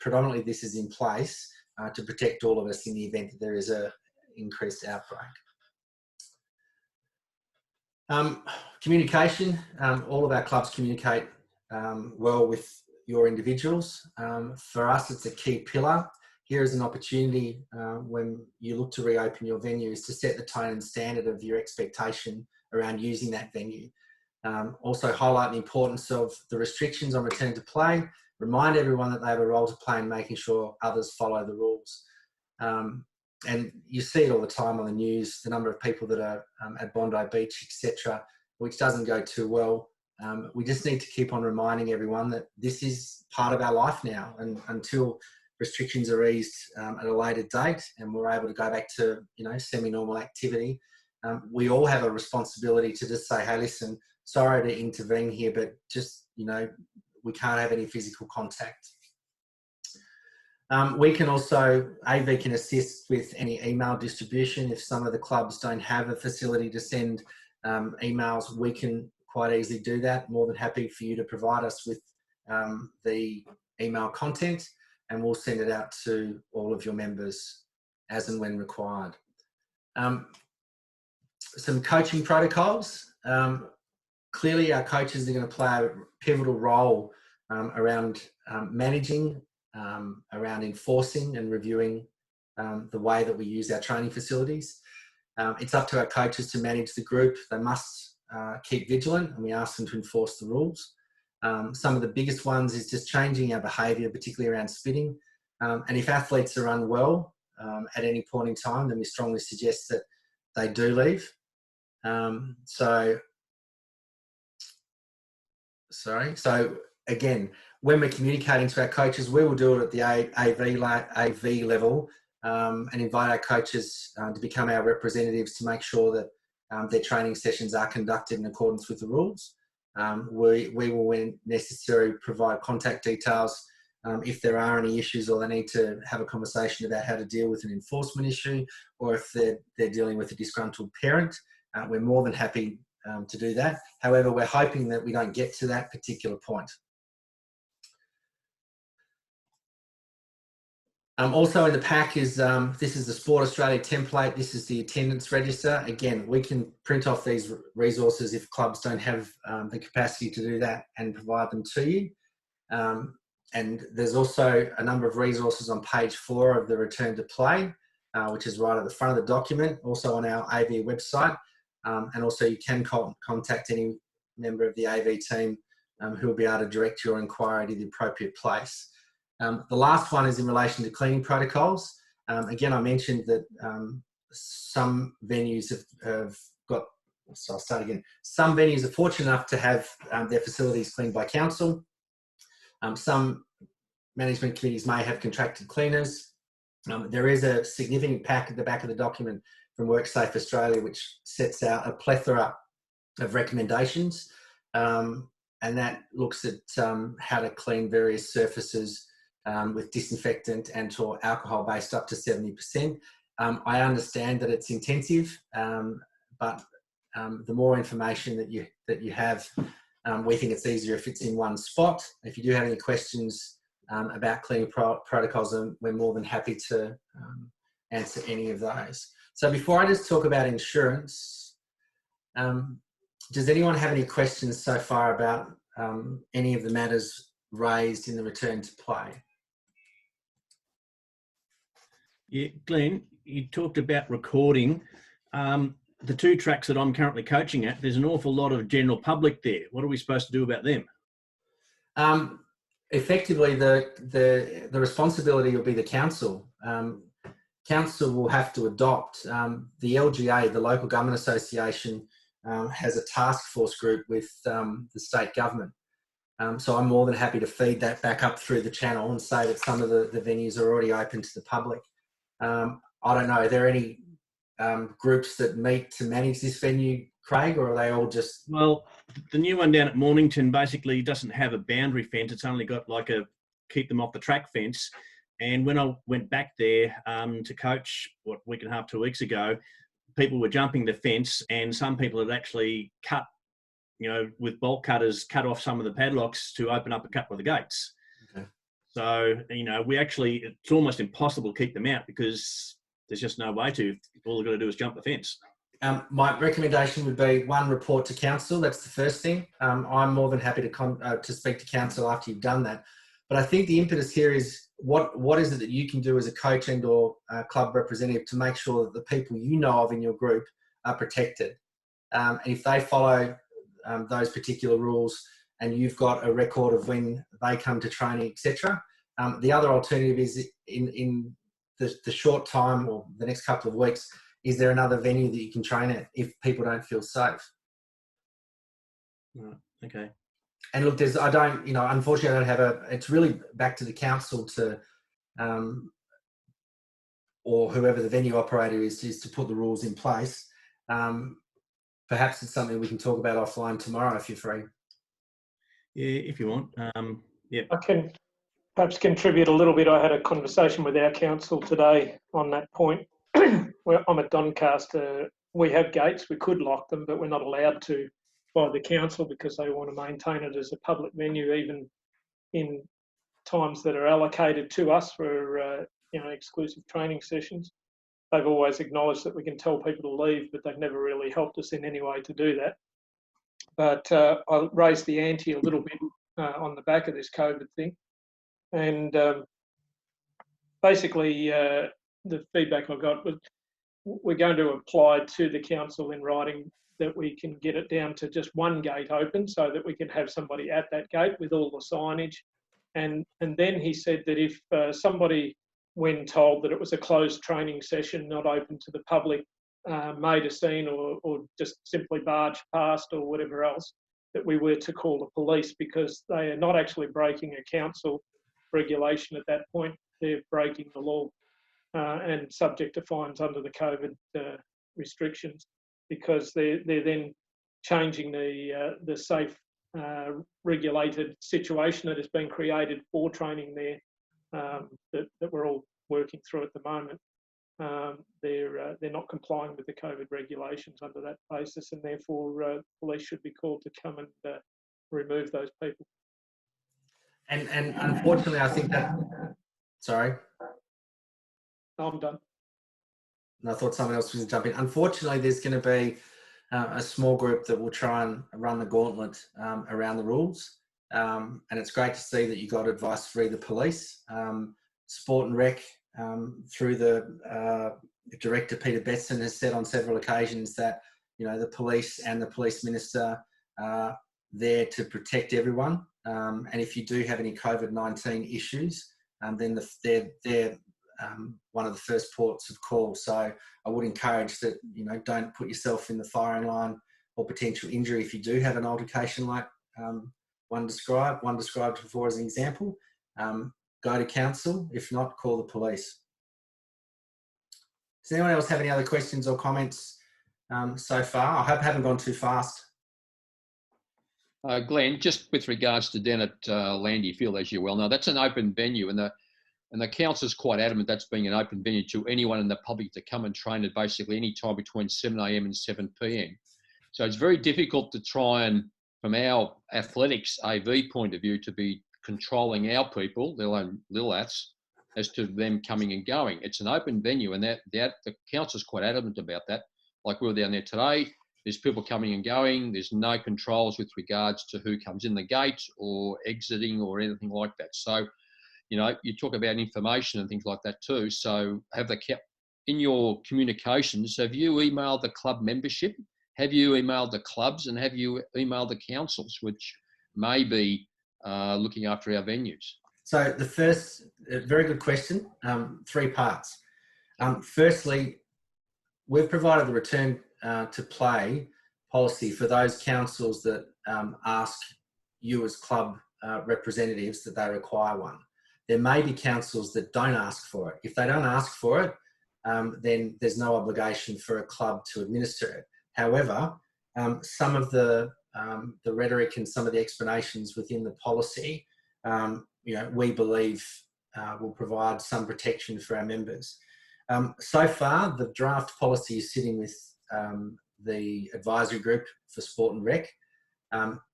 predominantly this is in place to protect all of us in the event that there is an increased outbreak. Communication, all of our clubs communicate well with your individuals. For us, it's a key pillar. Here is an opportunity when you look to reopen your venue is to set the tone and standard of your expectation around using that venue. Also highlight the importance of the restrictions on return to play, remind everyone that they have a role to play in making sure others follow the rules. And you see it all the time on the news, the number of people that are at Bondi Beach, etc., which doesn't go too well. We just need to keep on reminding everyone that this is part of our life now, and until restrictions are eased at a later date and we're able to go back to, semi-normal activity, we all have a responsibility to just say, hey, listen, sorry to intervene here, but just, we can't have any physical contact. We can also, AV can assist with any email distribution. If some of the clubs don't have a facility to send emails, we can quite easily do that. More than happy for you to provide us with the email content, and we'll send it out to all of your members as and when required. Some coaching protocols. Clearly, our coaches are going to play a pivotal role around managing, around enforcing and reviewing the way that we use our training facilities. It's up to our coaches to manage the group. They must keep vigilant, and we ask them to enforce the rules. Some of the biggest ones is just changing our behaviour, particularly around spitting. And if athletes are unwell at any point in time, then we strongly suggest that they do leave. So again, when we're communicating to our coaches, we will do it at the AV level and invite our coaches to become our representatives to make sure that their training sessions are conducted in accordance with the rules. We will, when necessary, provide contact details if there are any issues or they need to have a conversation about how to deal with an enforcement issue, or if they're dealing with a disgruntled parent. We're more than happy to do that. However, we're hoping that we don't get to that particular point. Also in the pack is, this is the Sport Australia template. This is the attendance register. Again, we can print off these resources if clubs don't have the capacity to do that and provide them to you. And there's also a number of resources on page 4 of the return to play, which is right at the front of the document, also on our AV website. And also you can contact any member of the AV team who will be able to direct your inquiry to the appropriate place. The last one is in relation to cleaning protocols. Again, I mentioned that some venues have got, so I'll start again. Some venues are fortunate enough to have their facilities cleaned by council. Some management committees may have contracted cleaners. There is a significant pack at the back of the document from WorkSafe Australia, which sets out a plethora of recommendations, and that looks at how to clean various surfaces with disinfectant and or alcohol based up to 70%. I understand that it's intensive, but the more information that you have, we think it's easier if it's in one spot. If you do have any questions about cleaning protocols, we're more than happy to answer any of those. So before I just talk about insurance, does anyone have any questions so far about any of the matters raised in the return to play? Yeah, Glenn, you talked about recording. The 2 tracks that I'm currently coaching at, there's an awful lot of general public there. What are we supposed to do about them? Effectively, the responsibility will be the council. Council will have to adopt the LGA, the Local Government Association, has a task force group with the state government. So I'm more than happy to feed that back up through the channel and say that some of the venues are already open to the public. I don't know, are there any groups that meet to manage this venue, Craig, or are they all just... Well, the new one down at Mornington basically doesn't have a boundary fence. It's only got like a keep them off the track fence. And when I went back there to coach, a week and a half, 2 weeks ago, people were jumping the fence, and some people had actually cut, with bolt cutters, cut off some of the padlocks to open up a couple of the gates. Okay. So, it's almost impossible to keep them out because there's just no way to. All they've got to do is jump the fence. My recommendation would be 1, report to council. That's the first thing. I'm more than happy to speak to council after you've done that. But I think the impetus here is what is it that you can do as a coach and or club representative to make sure that the people you know of in your group are protected. And if they follow those particular rules and you've got a record of when they come to training, etc. The other alternative is in the short time or the next couple of weeks, is there another venue that you can train at if people don't feel safe? Right. Okay. And look, unfortunately I don't have it's really back to the council to, or whoever the venue operator is to put the rules in place. Perhaps it's something we can talk about offline tomorrow if you're free. Yeah, if you want. Yeah. I can perhaps contribute a little bit. I had a conversation with our council today on that point. Where I'm at Doncaster, we have gates, we could lock them, but we're not allowed to by the council because they want to maintain it as a public venue, even in times that are allocated to us for exclusive training sessions. They've always acknowledged that we can tell people to leave, but they've never really helped us in any way to do that. But I raised the ante a little bit on the back of this COVID thing. And basically, the feedback I got was we're going to apply to the council in writing that we can get it down to just 1 gate open so that we can have somebody at that gate with all the signage. And then he said that if somebody, when told that it was a closed training session, not open to the public, made a scene or just simply barged past or whatever else, that we were to call the police because they are not actually breaking a council regulation at that point. They're breaking the law and subject to fines under the COVID restrictions because they're then changing the safe regulated situation that has been created for training there that we're all working through at the moment. They're not complying with the COVID regulations under that basis, and therefore police should be called to come and remove those people. And unfortunately, I think that... Sorry. I'm done. And I thought someone else was going to jump in. Unfortunately, there's going to be a small group that will try and run the gauntlet around the rules. And it's great to see that you got advice through the police. Sport and Rec, through the director, Peter Betson, has said on several occasions that, the police and the police minister are there to protect everyone. And if you do have any COVID-19 issues, then they're one of the first ports of call. So I would encourage that, don't put yourself in the firing line or potential injury if you do have an altercation like one described before as an example. Go to council. If not, call the police. Does anyone else have any other questions or comments so far? I hope I haven't gone too fast. Glenn, just with regards to down at Landy Field, as you well know, that's an open venue, and the council's quite adamant that's being an open venue to anyone in the public to come and train at basically any time between 7 a.m. and 7 p.m. So it's very difficult to try and, from our athletics AV point of view, to be controlling our people, their own little aths, as to them coming and going. It's an open venue, and the council's quite adamant about that. Like we were down there today, there's people coming and going. There's no controls with regards to who comes in the gate or exiting or anything like that. So, You know, you talk about information and things like that too. So have they kept in your communications? Have you emailed the club membership? Have you emailed the clubs, and have you emailed the councils, which may be looking after our venues? So the first, very good question, 3 parts. Firstly, we've provided the return to play policy for those councils that ask you as club representatives that they require one. There may be councils that don't ask for it. If they don't ask for it, then there's no obligation for a club to administer it. However, some of the rhetoric and some of the explanations within the policy, you know, we believe will provide some protection for our members. So far, the draft policy is sitting with the advisory group for Sport and Rec.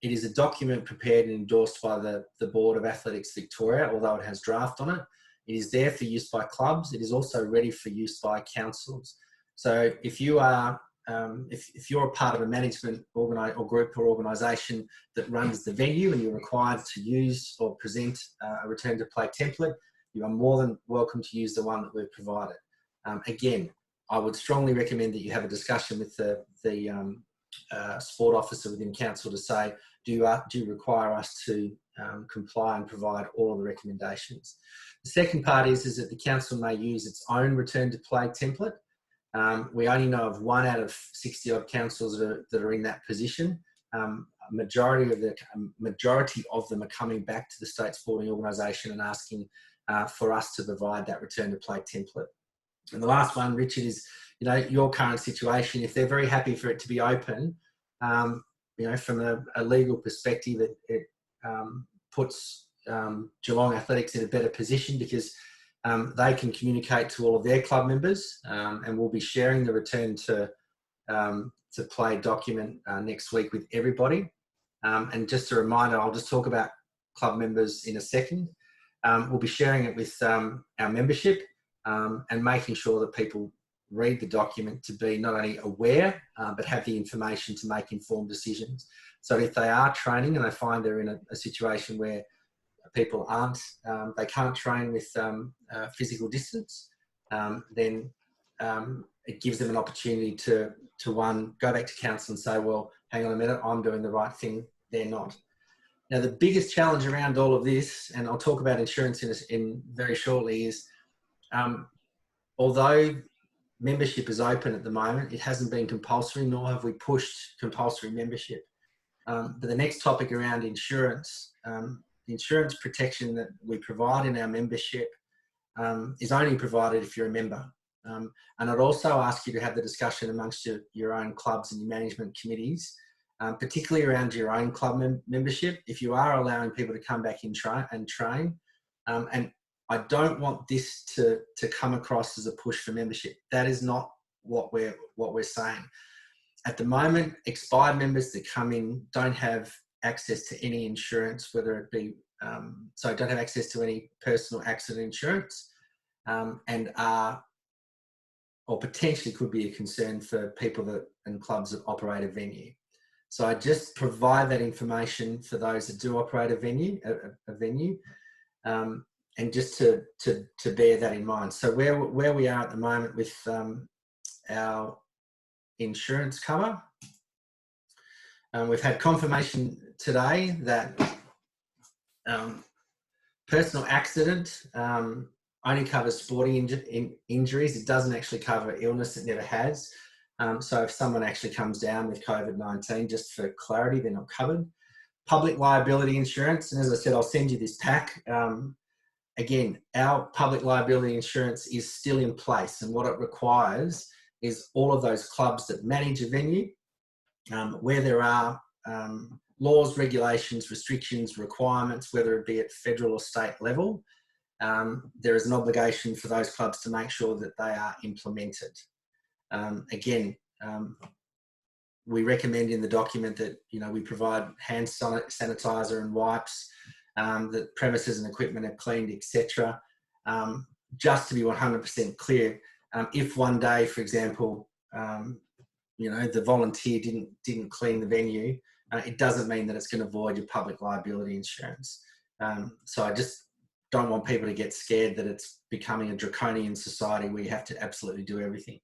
It is a document prepared and endorsed by the Board of Athletics Victoria, although it has draft on it. It is there for use by clubs. It is also ready for use by councils. So if you are, if you're a part of a management or group or organisation that runs the venue and you're required to use or present a return to play template, you are more than welcome to use the one that we've provided. Again, I would strongly recommend that you have a discussion with the sport officer within council to say, do you require us to comply and provide all of the recommendations? The second part is that the council may use its own return to play template. We only know of 1 out of 60 odd councils that are in that position. Majority of them are coming back to the state sporting organisation and asking for us to provide that return to play template. And the last one, Richard, is, you know, your current situation. If they're very happy for it to be open, you know, from a legal perspective, it puts Geelong Athletics in a better position because they can communicate to all of their club members, and we'll be sharing the return to play document next week with everybody. And just a reminder, I'll just talk about club members in a second. We'll be sharing it with our membership. And making sure that people read the document to be not only aware, but have the information to make informed decisions. So if they are training and they find they're in a situation where people aren't, they can't train with physical distance, then it gives them an opportunity to one, go back to council and say, well, hang on a minute, I'm doing the right thing, they're not. Now, the biggest challenge around all of this, and I'll talk about insurance in very shortly, is although membership is open at the moment, it hasn't been compulsory, nor have we pushed compulsory membership. But the next topic around insurance, the insurance protection that we provide in our membership is only provided if you're a member. And I'd also ask you to have the discussion amongst your own clubs and your management committees, particularly around your own club membership, if you are allowing people to come back and train. And I don't want this to come across as a push for membership. That is not what we're saying. At the moment, expired members that come in don't have access to any insurance, whether it be, so don't have access to any personal accident insurance, and are, or potentially could be a concern for people and clubs that operate a venue. So I just provide that information for those that do operate a venue, and just to bear that in mind. So where we are at the moment with our insurance cover, we've had confirmation today that personal accident only covers sporting injuries. It doesn't actually cover illness. It never has. So if someone actually comes down with COVID-19, just for clarity, they're not covered. Public liability insurance, and as I said, I'll send you this pack. Again, our public liability insurance is still in place, and what it requires is all of those clubs that manage a venue, where there are laws, regulations, restrictions, requirements, whether it be at federal or state level, there is an obligation for those clubs to make sure that they are implemented. Again, we recommend in the document that, you know, we provide hand sanitizer and wipes, that premises and equipment are cleaned, etc. Just to be 100% clear, if one day, for example, you know, the volunteer didn't clean the venue, it doesn't mean that it's going to void your public liability insurance. So I just don't want people to get scared that it's becoming a draconian society where you have to absolutely do everything.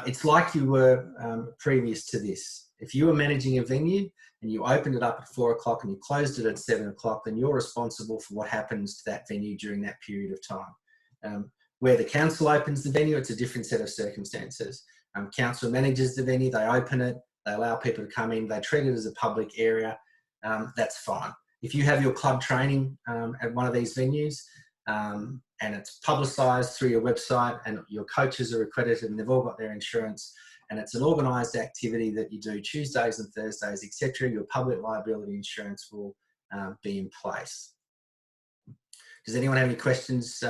It's like you were previous to this. If you were managing a venue and you opened it up at 4 o'clock and you closed it at 7 o'clock, then you're responsible for what happens to that venue during that period of time. Where the council opens the venue, it's a different set of circumstances. Council manages the venue, they open it, they allow people to come in, they treat it as a public area, that's fine. If you have your club training at one of these venues and it's publicised through your website and your coaches are accredited and they've all got their insurance and it's an organised activity that you do Tuesdays and Thursdays, etc., your public liability insurance will be in place. Does anyone have any questions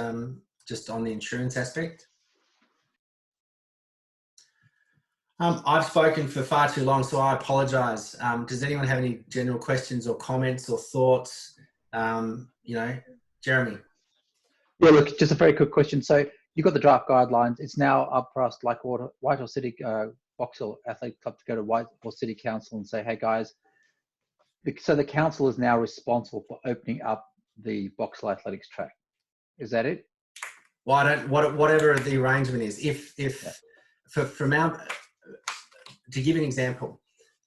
just on the insurance aspect? I've spoken for far too long, so I apologise. Does anyone have any general questions or comments or thoughts? You know, Jeremy. Yeah, look, just a very quick question. So you've got the draft guidelines. It's now up for us, like Whitehall City Box Hill Athletic Club, to go to Whitehall City Council and say, hey guys, so the council is now responsible for opening up the Box Hill Athletics track. Is that it? Well, whatever the arrangement is. From our, to give an example,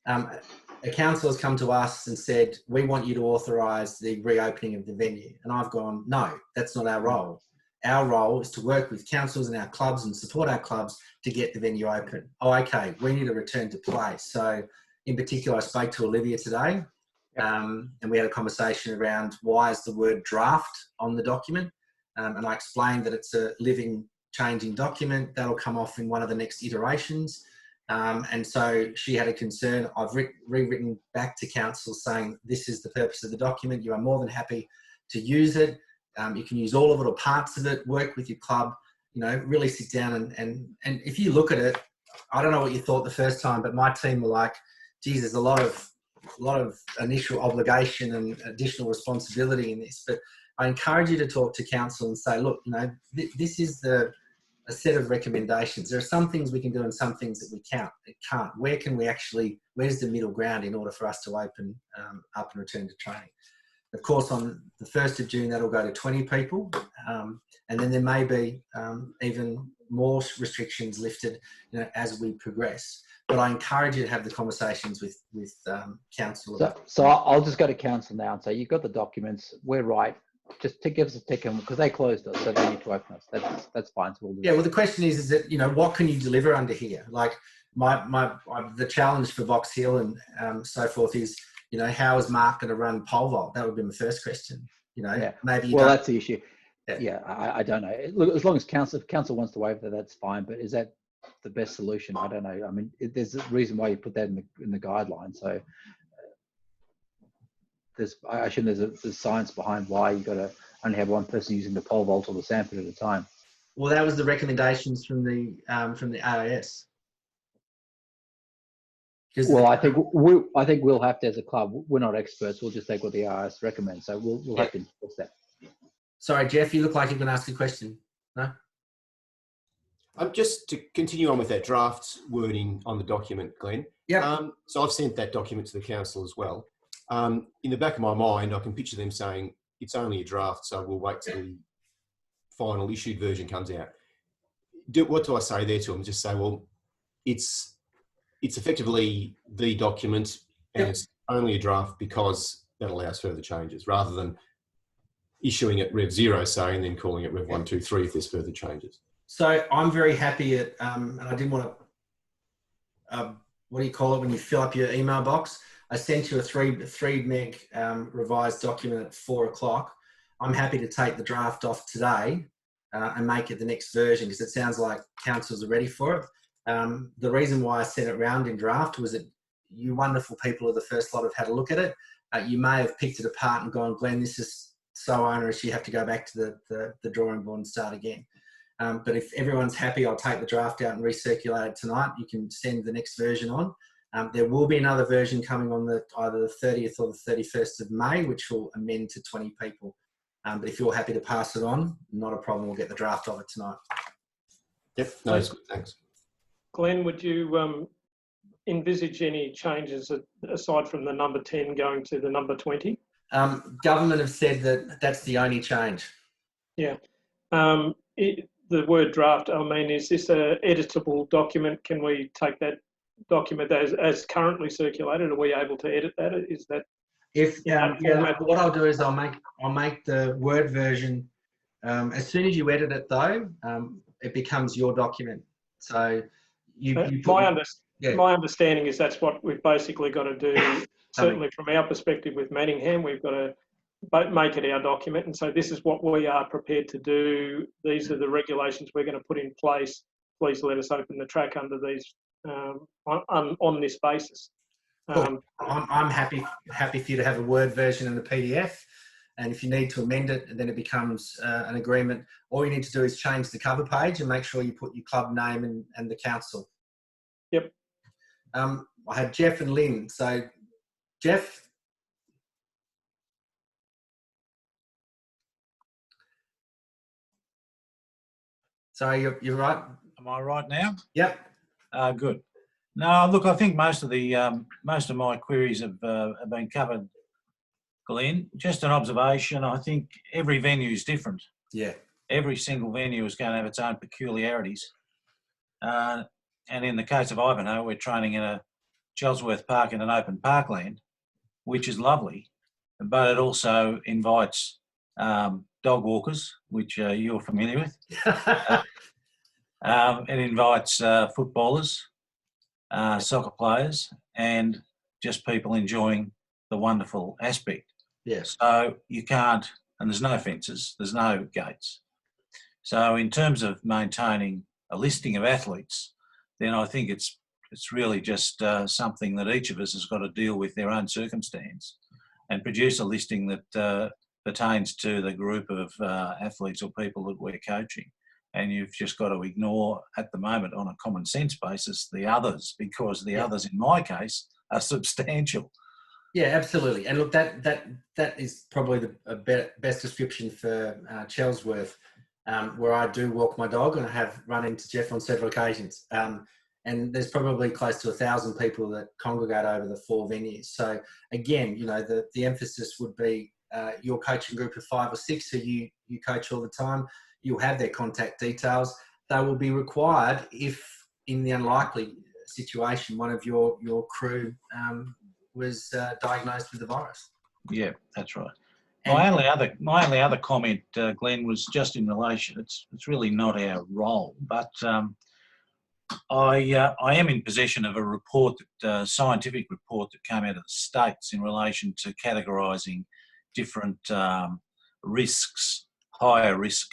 a council has come to us and said, we want you to authorise the reopening of the venue. And I've gone, no, that's not our role. Our role is to work with councils and our clubs and support our clubs to get the venue open. Oh, okay, we need a return to play. So in particular, I spoke to Olivia today and we had a conversation around why is the word draft on the document. And I explained that it's a living, changing document that'll come off in one of the next iterations. And so she had a concern. I've rewritten back to council saying, this is the purpose of the document. You are more than happy to use it. You can use all of it or parts of it, work with your club, you know, really sit down and if you look at it, I don't know what you thought the first time, but my team were like, geez, there's a lot of initial obligation and additional responsibility in this. But I encourage you to talk to council and say, look, you know, this is a set of recommendations. There are some things we can do and some things that we can't. Where's the middle ground in order for us to open up and return to training? Of course, on the 1st of June, that'll go to 20 people. And then there may be even more restrictions lifted, you know, as we progress. But I encourage you to have the conversations with council. So I'll just go to council now and say, you've got the documents, we're right. Just to give us a tick, because they closed us, so they need to open us. That's fine. So we'll do well, the question is that, you know, what can you deliver under here? Like the challenge for Box Hill and so forth is, you know, how is Mark going to run pole vault? That would be my first question. You know, maybe. Well, that's the issue. Yeah, I don't know. Look, as long as council wants to waive that, that's fine. But is that the best solution? I don't know. I mean, there's a reason why you put that in the guidelines. So I assume there's science behind why you got to only have one person using the pole vault or the sandpit at a time. Well, that was the recommendations from the AIS. Well, I think we'll have to, as a club, we're not experts. We'll just take what the AIS recommends. So we'll have to enforce that. Sorry, Jeff, you look like you're going to ask a question. No? Just to continue on with that draft wording on the document, Glenn. Yeah. So I've sent that document to the council as well. In the back of my mind, I can picture them saying, it's only a draft, so we'll wait till the final issued version comes out. What do I say there to them? Just say, well, it's effectively the document and it's only a draft because that allows further changes, rather than issuing it Rev 0, say, and then calling it Rev 1, 2, 3 if there's further changes. So I'm very happy at, and I didn't want to, what do you call it when you fill up your email box? I sent you a 3 meg revised document at 4 o'clock. I'm happy to take the draft off today and make it the next version, because it sounds like councils are ready for it. The reason why I sent it round in draft was that you wonderful people of the first lot have had a look at it. You may have picked it apart and gone, Glenn, this is so onerous, you have to go back to the drawing board and start again. But if everyone's happy, I'll take the draft out and recirculate it tonight. You can send the next version on. There will be another version coming on either the 30th or the 31st of May, which will amend to 20 people. But if you're happy to pass it on, not a problem. We'll get the draft of it tonight. Yep, no, it's good. Thanks. Glenn, would you envisage any changes aside from the number 10 going to the number 20? Government have said that that's the only change. Yeah. The word draft, I mean, is this a editable document? Can we take that document as currently circulated? Are we able to edit that? Is that If in that format? what I'll do is I'll make the Word version. As soon as you edit it, though, it becomes your document. So you put, my understanding is that's what we've basically got to do. Certainly, from our perspective with Manningham, we've got to make it our document, and so this is what we are prepared to do. These are the regulations we're going to put in place. Please let us open the track under these on this basis. Cool. I'm happy for you to have a Word version and a PDF, and if you need to amend it, then it becomes an agreement. All you need to do is change the cover page and make sure you put your club name and the council. Yep. I had Jeff and Lynn. So, Jeff. Sorry, you're right. Am I right now? Yep. Good. No, look, I think most of my queries have been covered, Glenn. Just an observation. I think every venue is different. Yeah. Every single venue is going to have its own peculiarities. And in the case of Ivanhoe, we're training in a Chelsworth Park in an open parkland, which is lovely, but it also invites dog walkers, which you're familiar with. It invites footballers, soccer players, and just people enjoying the wonderful aspect. Yeah. So you can't, and there's no fences, there's no gates. So in terms of maintaining a listing of athletes, then I think it's really just something that each of us has got to deal with their own circumstance and produce a listing that pertains to the group of athletes or people that we're coaching. And you've just got to ignore, at the moment, on a common sense basis, the others, because the others, in my case, are substantial. Yeah, absolutely. And look, that is probably the best description for Chelsworth, where I do walk my dog, and I have run into Jeff on several occasions. And there's probably close to 1,000 people that congregate over the 4 venues. So again, the emphasis would be your coaching group of 5 or 6 who you coach all the time. You'll have their contact details. They will be required if, in the unlikely situation, one of your crew was diagnosed with the virus. Yeah, that's right. My only other comment, Glenn, was just in relation. It's really not our role, but I am in possession of a report, scientific report that came out of the States in relation to categorising different risks, higher risk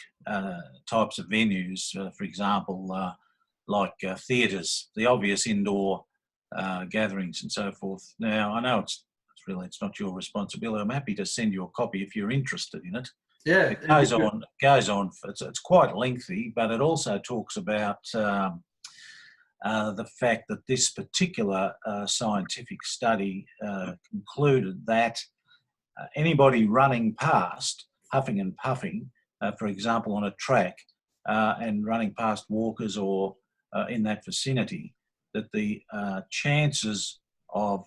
types of venues. For example, like theatres, the obvious indoor gatherings and so forth. Now, I know it's not your responsibility. I'm happy to send you a copy if you're interested in it. Yeah, it goes on. It's quite lengthy, but it also talks about the fact that this particular scientific study concluded that anybody running past, huffing and puffing, for example, on a track, and running past walkers or in that vicinity, that the chances of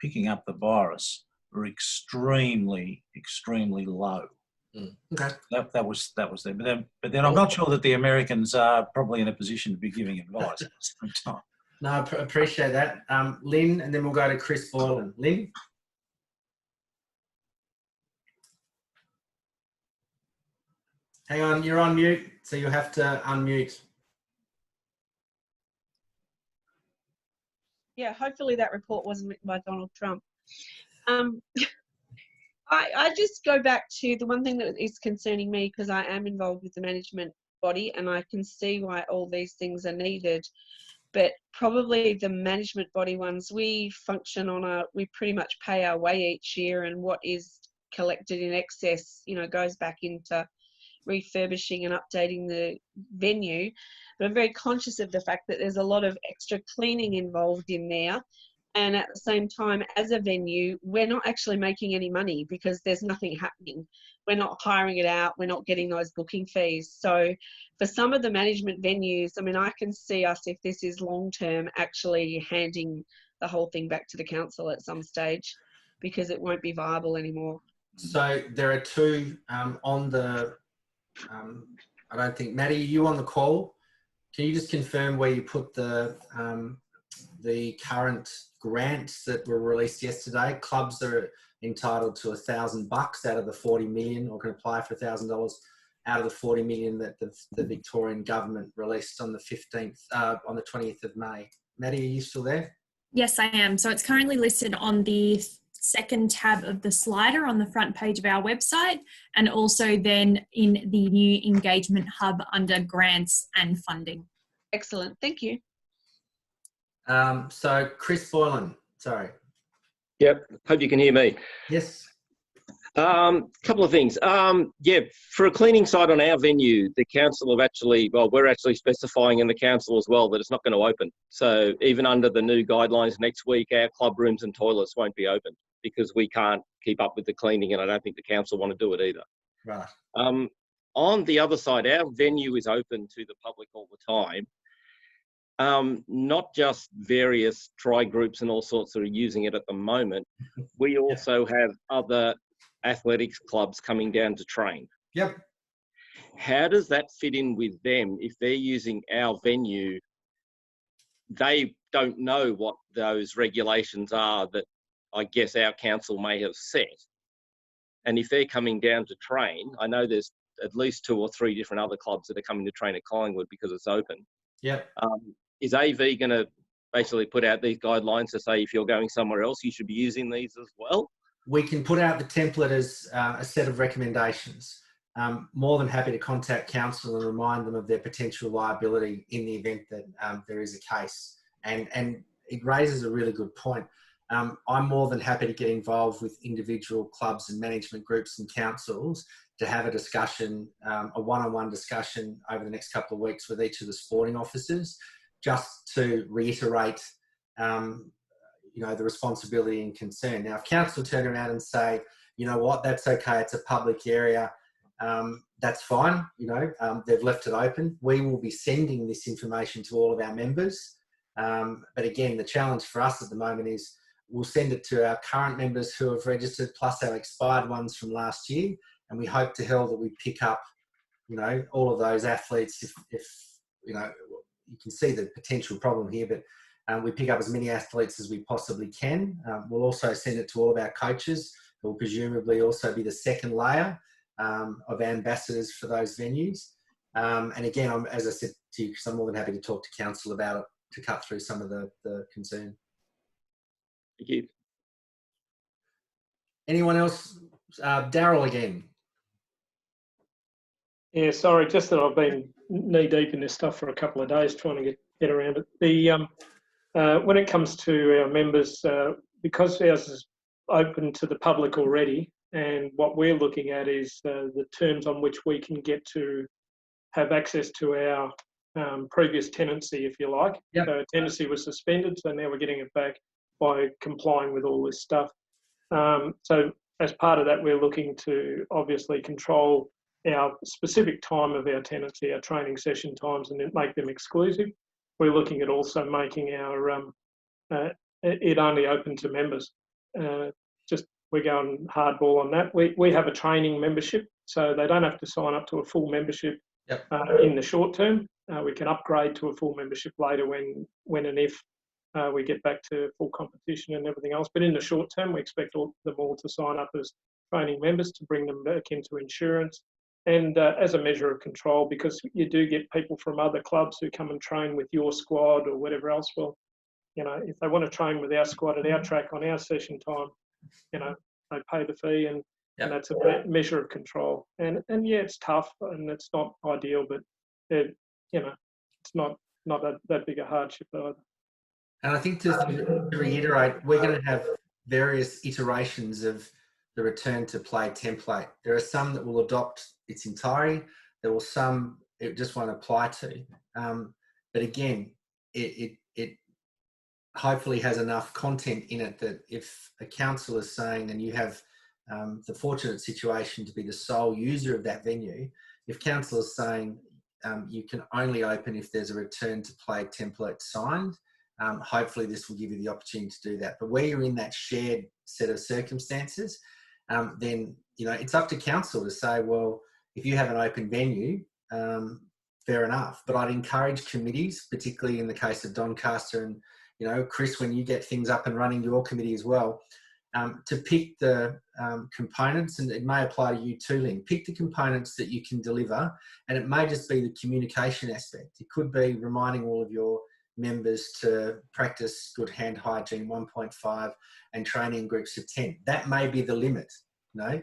picking up the virus were extremely, extremely low. Okay. That was there. But then I'm not sure that the Americans are probably in a position to be giving advice at the same time. No, I appreciate that. Lynn, and then we'll go to Chris Boylan. Lynn? Hang on, you're on mute, so you'll have to unmute. Yeah, hopefully that report wasn't written by Donald Trump. I just go back to the one thing that is concerning me, because I am involved with the management body and I can see why all these things are needed. But probably the management body ones, we function on we pretty much pay our way each year, and what is collected in excess, goes back into refurbishing and updating the venue. But I'm very conscious of the fact that there's a lot of extra cleaning involved in there. And at the same time, as a venue, we're not actually making any money because there's nothing happening. We're not hiring it out. We're not getting those booking fees. So for some of the management venues, I mean, I can see us, if this is long-term, actually handing the whole thing back to the council at some stage, because it won't be viable anymore. So there are 2 on the I don't think, Maddie, are you on the call? Can you just confirm where you put the current grants that were released yesterday? Clubs are entitled to $1,000 out of the 40 million, or can apply for $1,000 out of the 40 million that the Victorian government released on the 15th, on the 20th of May. Maddie, are you still there? Yes, I am. So it's currently listed on the second tab of the slider on the front page of our website, and also then in the new engagement hub under grants and funding. Excellent. Thank you. So Chris Boylan, sorry. Yep. Hope you can hear me. Yes. Couple of things. Yeah, for a cleaning site on our venue, the council have actually, well, we're actually specifying in the council as well that it's not going to open. So even under the new guidelines next week, our club rooms and toilets won't be open because we can't keep up with the cleaning, and I don't think the council want to do it either. Right. On the other side, our venue is open to the public all the time. Not just various tri groups and all sorts that are using it at the moment. We also have other athletics clubs coming down to train. Yep. How does that fit in with them if they're using our venue? They don't know what those regulations are that I guess our council may have set. And if they're coming down to train, I know there's at least 2 or 3 different other clubs that are coming to train at Collingwood because it's open. Yep. Is AV going to basically put out these guidelines to say if you're going somewhere else, you should be using these as well? We can put out the template as a set of recommendations. More than happy to contact council and remind them of their potential liability in the event that there is a case. And it raises a really good point. I'm more than happy to get involved with individual clubs and management groups and councils to have a discussion, a one-on-one discussion over the next couple of weeks with each of the sporting officers, just to reiterate the responsibility and concern. Now, if council turn around and say, you know what, that's okay, it's a public area, that's fine, they've left it open. We will be sending this information to all of our members. But again, the challenge for us at the moment is we'll send it to our current members who have registered, plus our expired ones from last year. And we hope to hell that we pick up, all of those athletes if you can see the potential problem here, but we pick up as many athletes as we possibly can. We'll also send it to all of our coaches, who will presumably also be the second layer of ambassadors for those venues. And again, as I said to you, because I'm more than happy to talk to council about it to cut through some of the concern. Thank you. Anyone else? Daryl again. Yeah, sorry, just that I've been knee deep in this stuff for a couple of days trying to get around it. When it comes to our members, because ours is open to the public already, and what we're looking at is the terms on which we can get to have access to our previous tenancy, if you like. Yep. So tenancy was suspended, so now we're getting it back by complying with all this stuff. So as part of that, we're looking to obviously control our specific time of our tenancy, our training session times, and then make them exclusive. We're looking at also making our it only open to members. Just we're going hardball on that. We have a training membership, so they don't have to sign up to a full membership. Yep. In the short term. We can upgrade to a full membership later when and if we get back to full competition and everything else. But in the short term, we expect them all to sign up as training members to bring them back into insurance. And as a measure of control, because you do get people from other clubs who come and train with your squad or whatever else. Well, if they want to train with our squad at our track on our session time, they pay the fee, and that's a measure of control. And yeah, it's tough and it's not ideal, but it's not that big a hardship either. And I think to reiterate, we're going to have various iterations of the return to play template. There are some that will adopt its entirety. There will some it just won't apply to. But again, it hopefully has enough content in it that if a council is saying, and you have the fortunate situation to be the sole user of that venue, if council is saying you can only open if there's a return to play template signed, hopefully this will give you the opportunity to do that. But where you're in that shared set of circumstances, then it's up to council to say, well, if you have an open venue, fair enough. But I'd encourage committees, particularly in the case of Doncaster and, you know, Chris, when you get things up and running, your committee as well, to pick the components, and it may apply to you too, Lynn. Pick the components that you can deliver, and it may just be the communication aspect. It could be reminding all of your members to practice good hand hygiene 1.5 and training in groups of 10. That may be the limit, you know.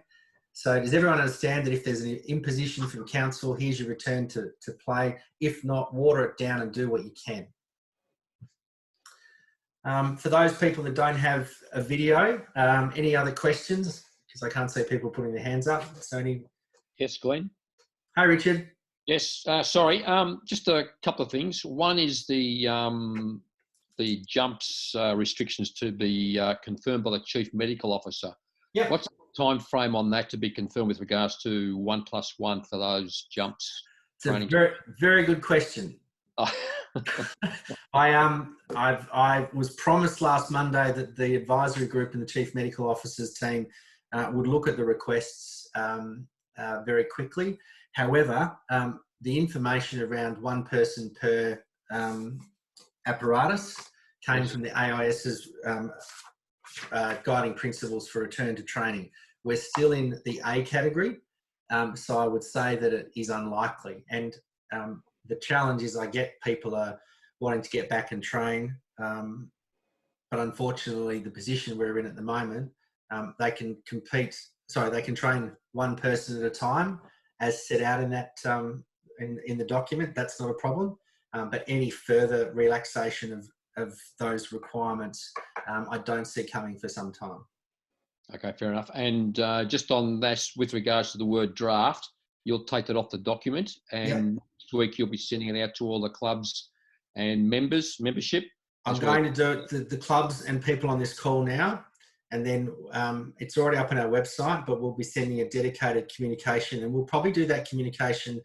So does everyone understand that if there's an imposition from council, here's your return to play? If not, water it down and do what you can. For those people that don't have a video, any other questions? Because I can't see people putting their hands up. So any? Yes, Glenn. Hi, Richard. Yes, sorry. Just a couple of things. One is the jumps restrictions to be confirmed by the Chief Medical Officer. Yeah. What's the time frame on that to be confirmed with regards to 1+1 for those jumps? It's a very, very good question. I was promised last Monday that the advisory group and the Chief Medical Officer's team would look at the requests very quickly. However, the information around one person per apparatus came from the AIS's guiding principles for return to training. We're still in the A category, so I would say that it is unlikely. And the challenge is I get people are wanting to get back and train, but unfortunately the position we're in at the moment, they can train one person at a time as set out in that in the document. That's not a problem, but any further relaxation of those requirements, I don't see coming for some time. Okay, fair enough. And just on that, with regards to the word draft, you'll take that off the document, and next week you'll be sending it out to all the clubs and membership. I'm going to do it the clubs and people on this call now, and then it's already up on our website, but we'll be sending a dedicated communication, and we'll probably do that communication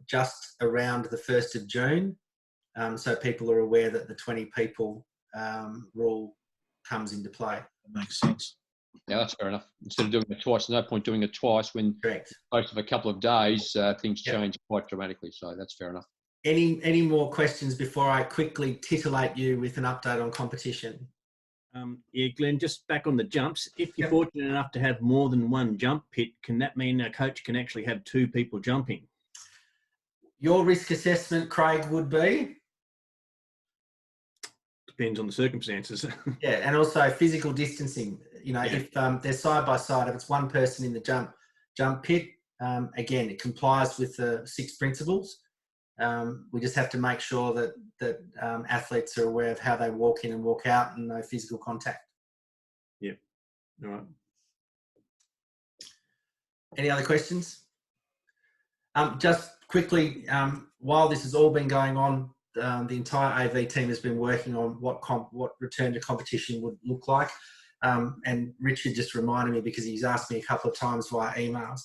just around the 1st of June, so people are aware that the 20 people rule comes into play. That makes sense. Yeah, that's fair enough. Instead of doing it twice, no point doing it twice when most of a couple of days things change quite dramatically. So that's fair enough. Any more questions before I quickly titillate you with an update on competition? Yeah, Glenn, just back on the jumps. If you're fortunate enough to have more than one jump pit, can that mean a coach can actually have 2 people jumping? Your risk assessment, Craig, would be? Depends on the circumstances. Yeah, and also physical distancing. You know, if they're side by side, if it's one person in the jump pit, again, it complies with the 6 principles. We just have to make sure that athletes are aware of how they walk in and walk out, and no physical contact. Yeah. All right. Any other questions? Just quickly, while this has all been going on, the entire AV team has been working on what return to competition would look like. And Richard just reminded me, because he's asked me a couple of times via emails.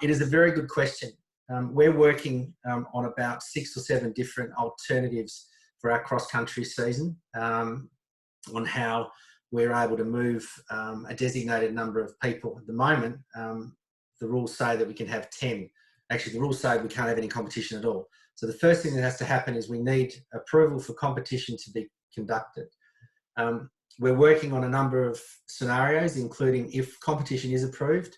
It is a very good question. We're working on about 6 or 7 different alternatives for our cross-country season, on how we're able to move a designated number of people. At the moment, the rules say that we can have 10. Actually, the rules say we can't have any competition at all. So the first thing that has to happen is we need approval for competition to be conducted. We're working on a number of scenarios, including if competition is approved,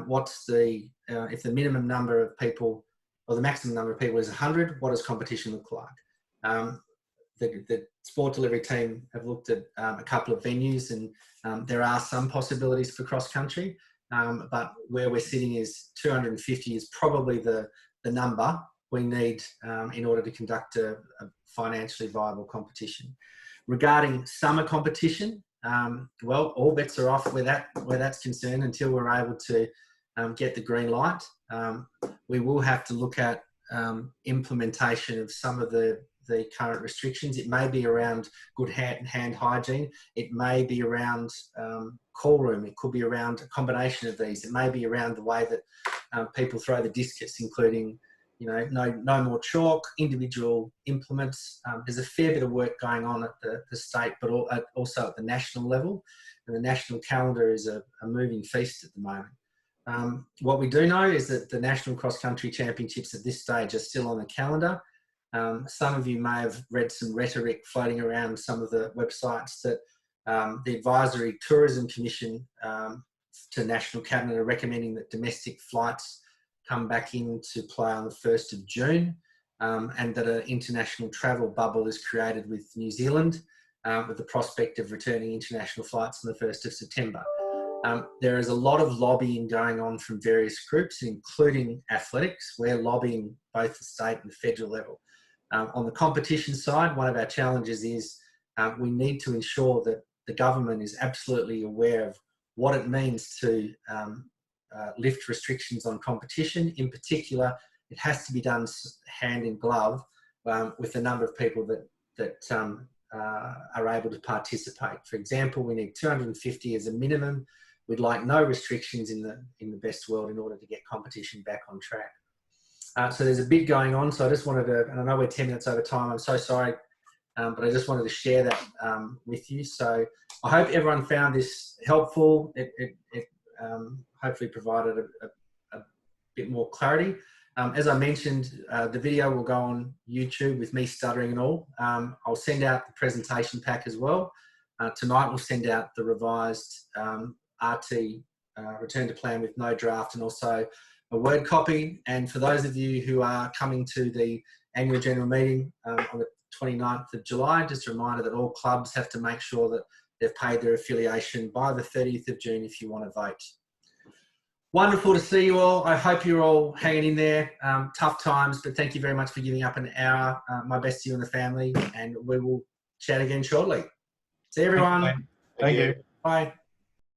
what's if the minimum number of people or the maximum number of people is 100, what does competition look like? The sport delivery team have looked at a couple of venues, and there are some possibilities for cross country, but where we're sitting is 250 is probably the number we need in order to conduct a financially viable competition. Regarding summer competition, well, all bets are off where that's concerned until we're able to get the green light. We will have to look at implementation of some of the current restrictions. It may be around good hand hygiene. It may be around call room. It could be around a combination of these. It may be around the way that people throw the discus, including, you know, no more chalk, individual implements. There's a fair bit of work going on at the state, but also at the national level. And the national calendar is a moving feast at the moment. What we do know is that the National Cross Country Championships at this stage are still on the calendar. Some of you may have read some rhetoric floating around some of the websites that the Advisory Tourism Commission to National Cabinet are recommending that domestic flights come back into play on the 1st of June, and that an international travel bubble is created with New Zealand with the prospect of returning international flights on the 1st of September. There is a lot of lobbying going on from various groups, including athletics. We're lobbying both the state and the federal level. On the competition side, one of our challenges is we need to ensure that the government is absolutely aware of what it means to lift restrictions on competition. In particular, it has to be done hand in glove with the number of people that are able to participate. For example, we need 250 as a minimum. We'd like no restrictions in the best world in order to get competition back on track. So there's a bit going on. So I just wanted to, and I know we're 10 minutes over time, I'm so sorry, but I just wanted to share that with you. So I hope everyone found this helpful. It hopefully provided a bit more clarity. As I mentioned, the video will go on YouTube with me stuttering and all. I'll send out the presentation pack as well. Tonight we'll send out the revised RT return to plan with no draft, and also a Word copy. And for those of you who are coming to the annual general meeting on the 29th of July, just a reminder that all clubs have to make sure that they've paid their affiliation by the 30th of June if you want to vote. Wonderful to see you all. I hope you're all hanging in there. Tough times, but thank you very much for giving up an hour. My best to you and the family, and we will chat again shortly. See you, everyone. Thank you. Bye.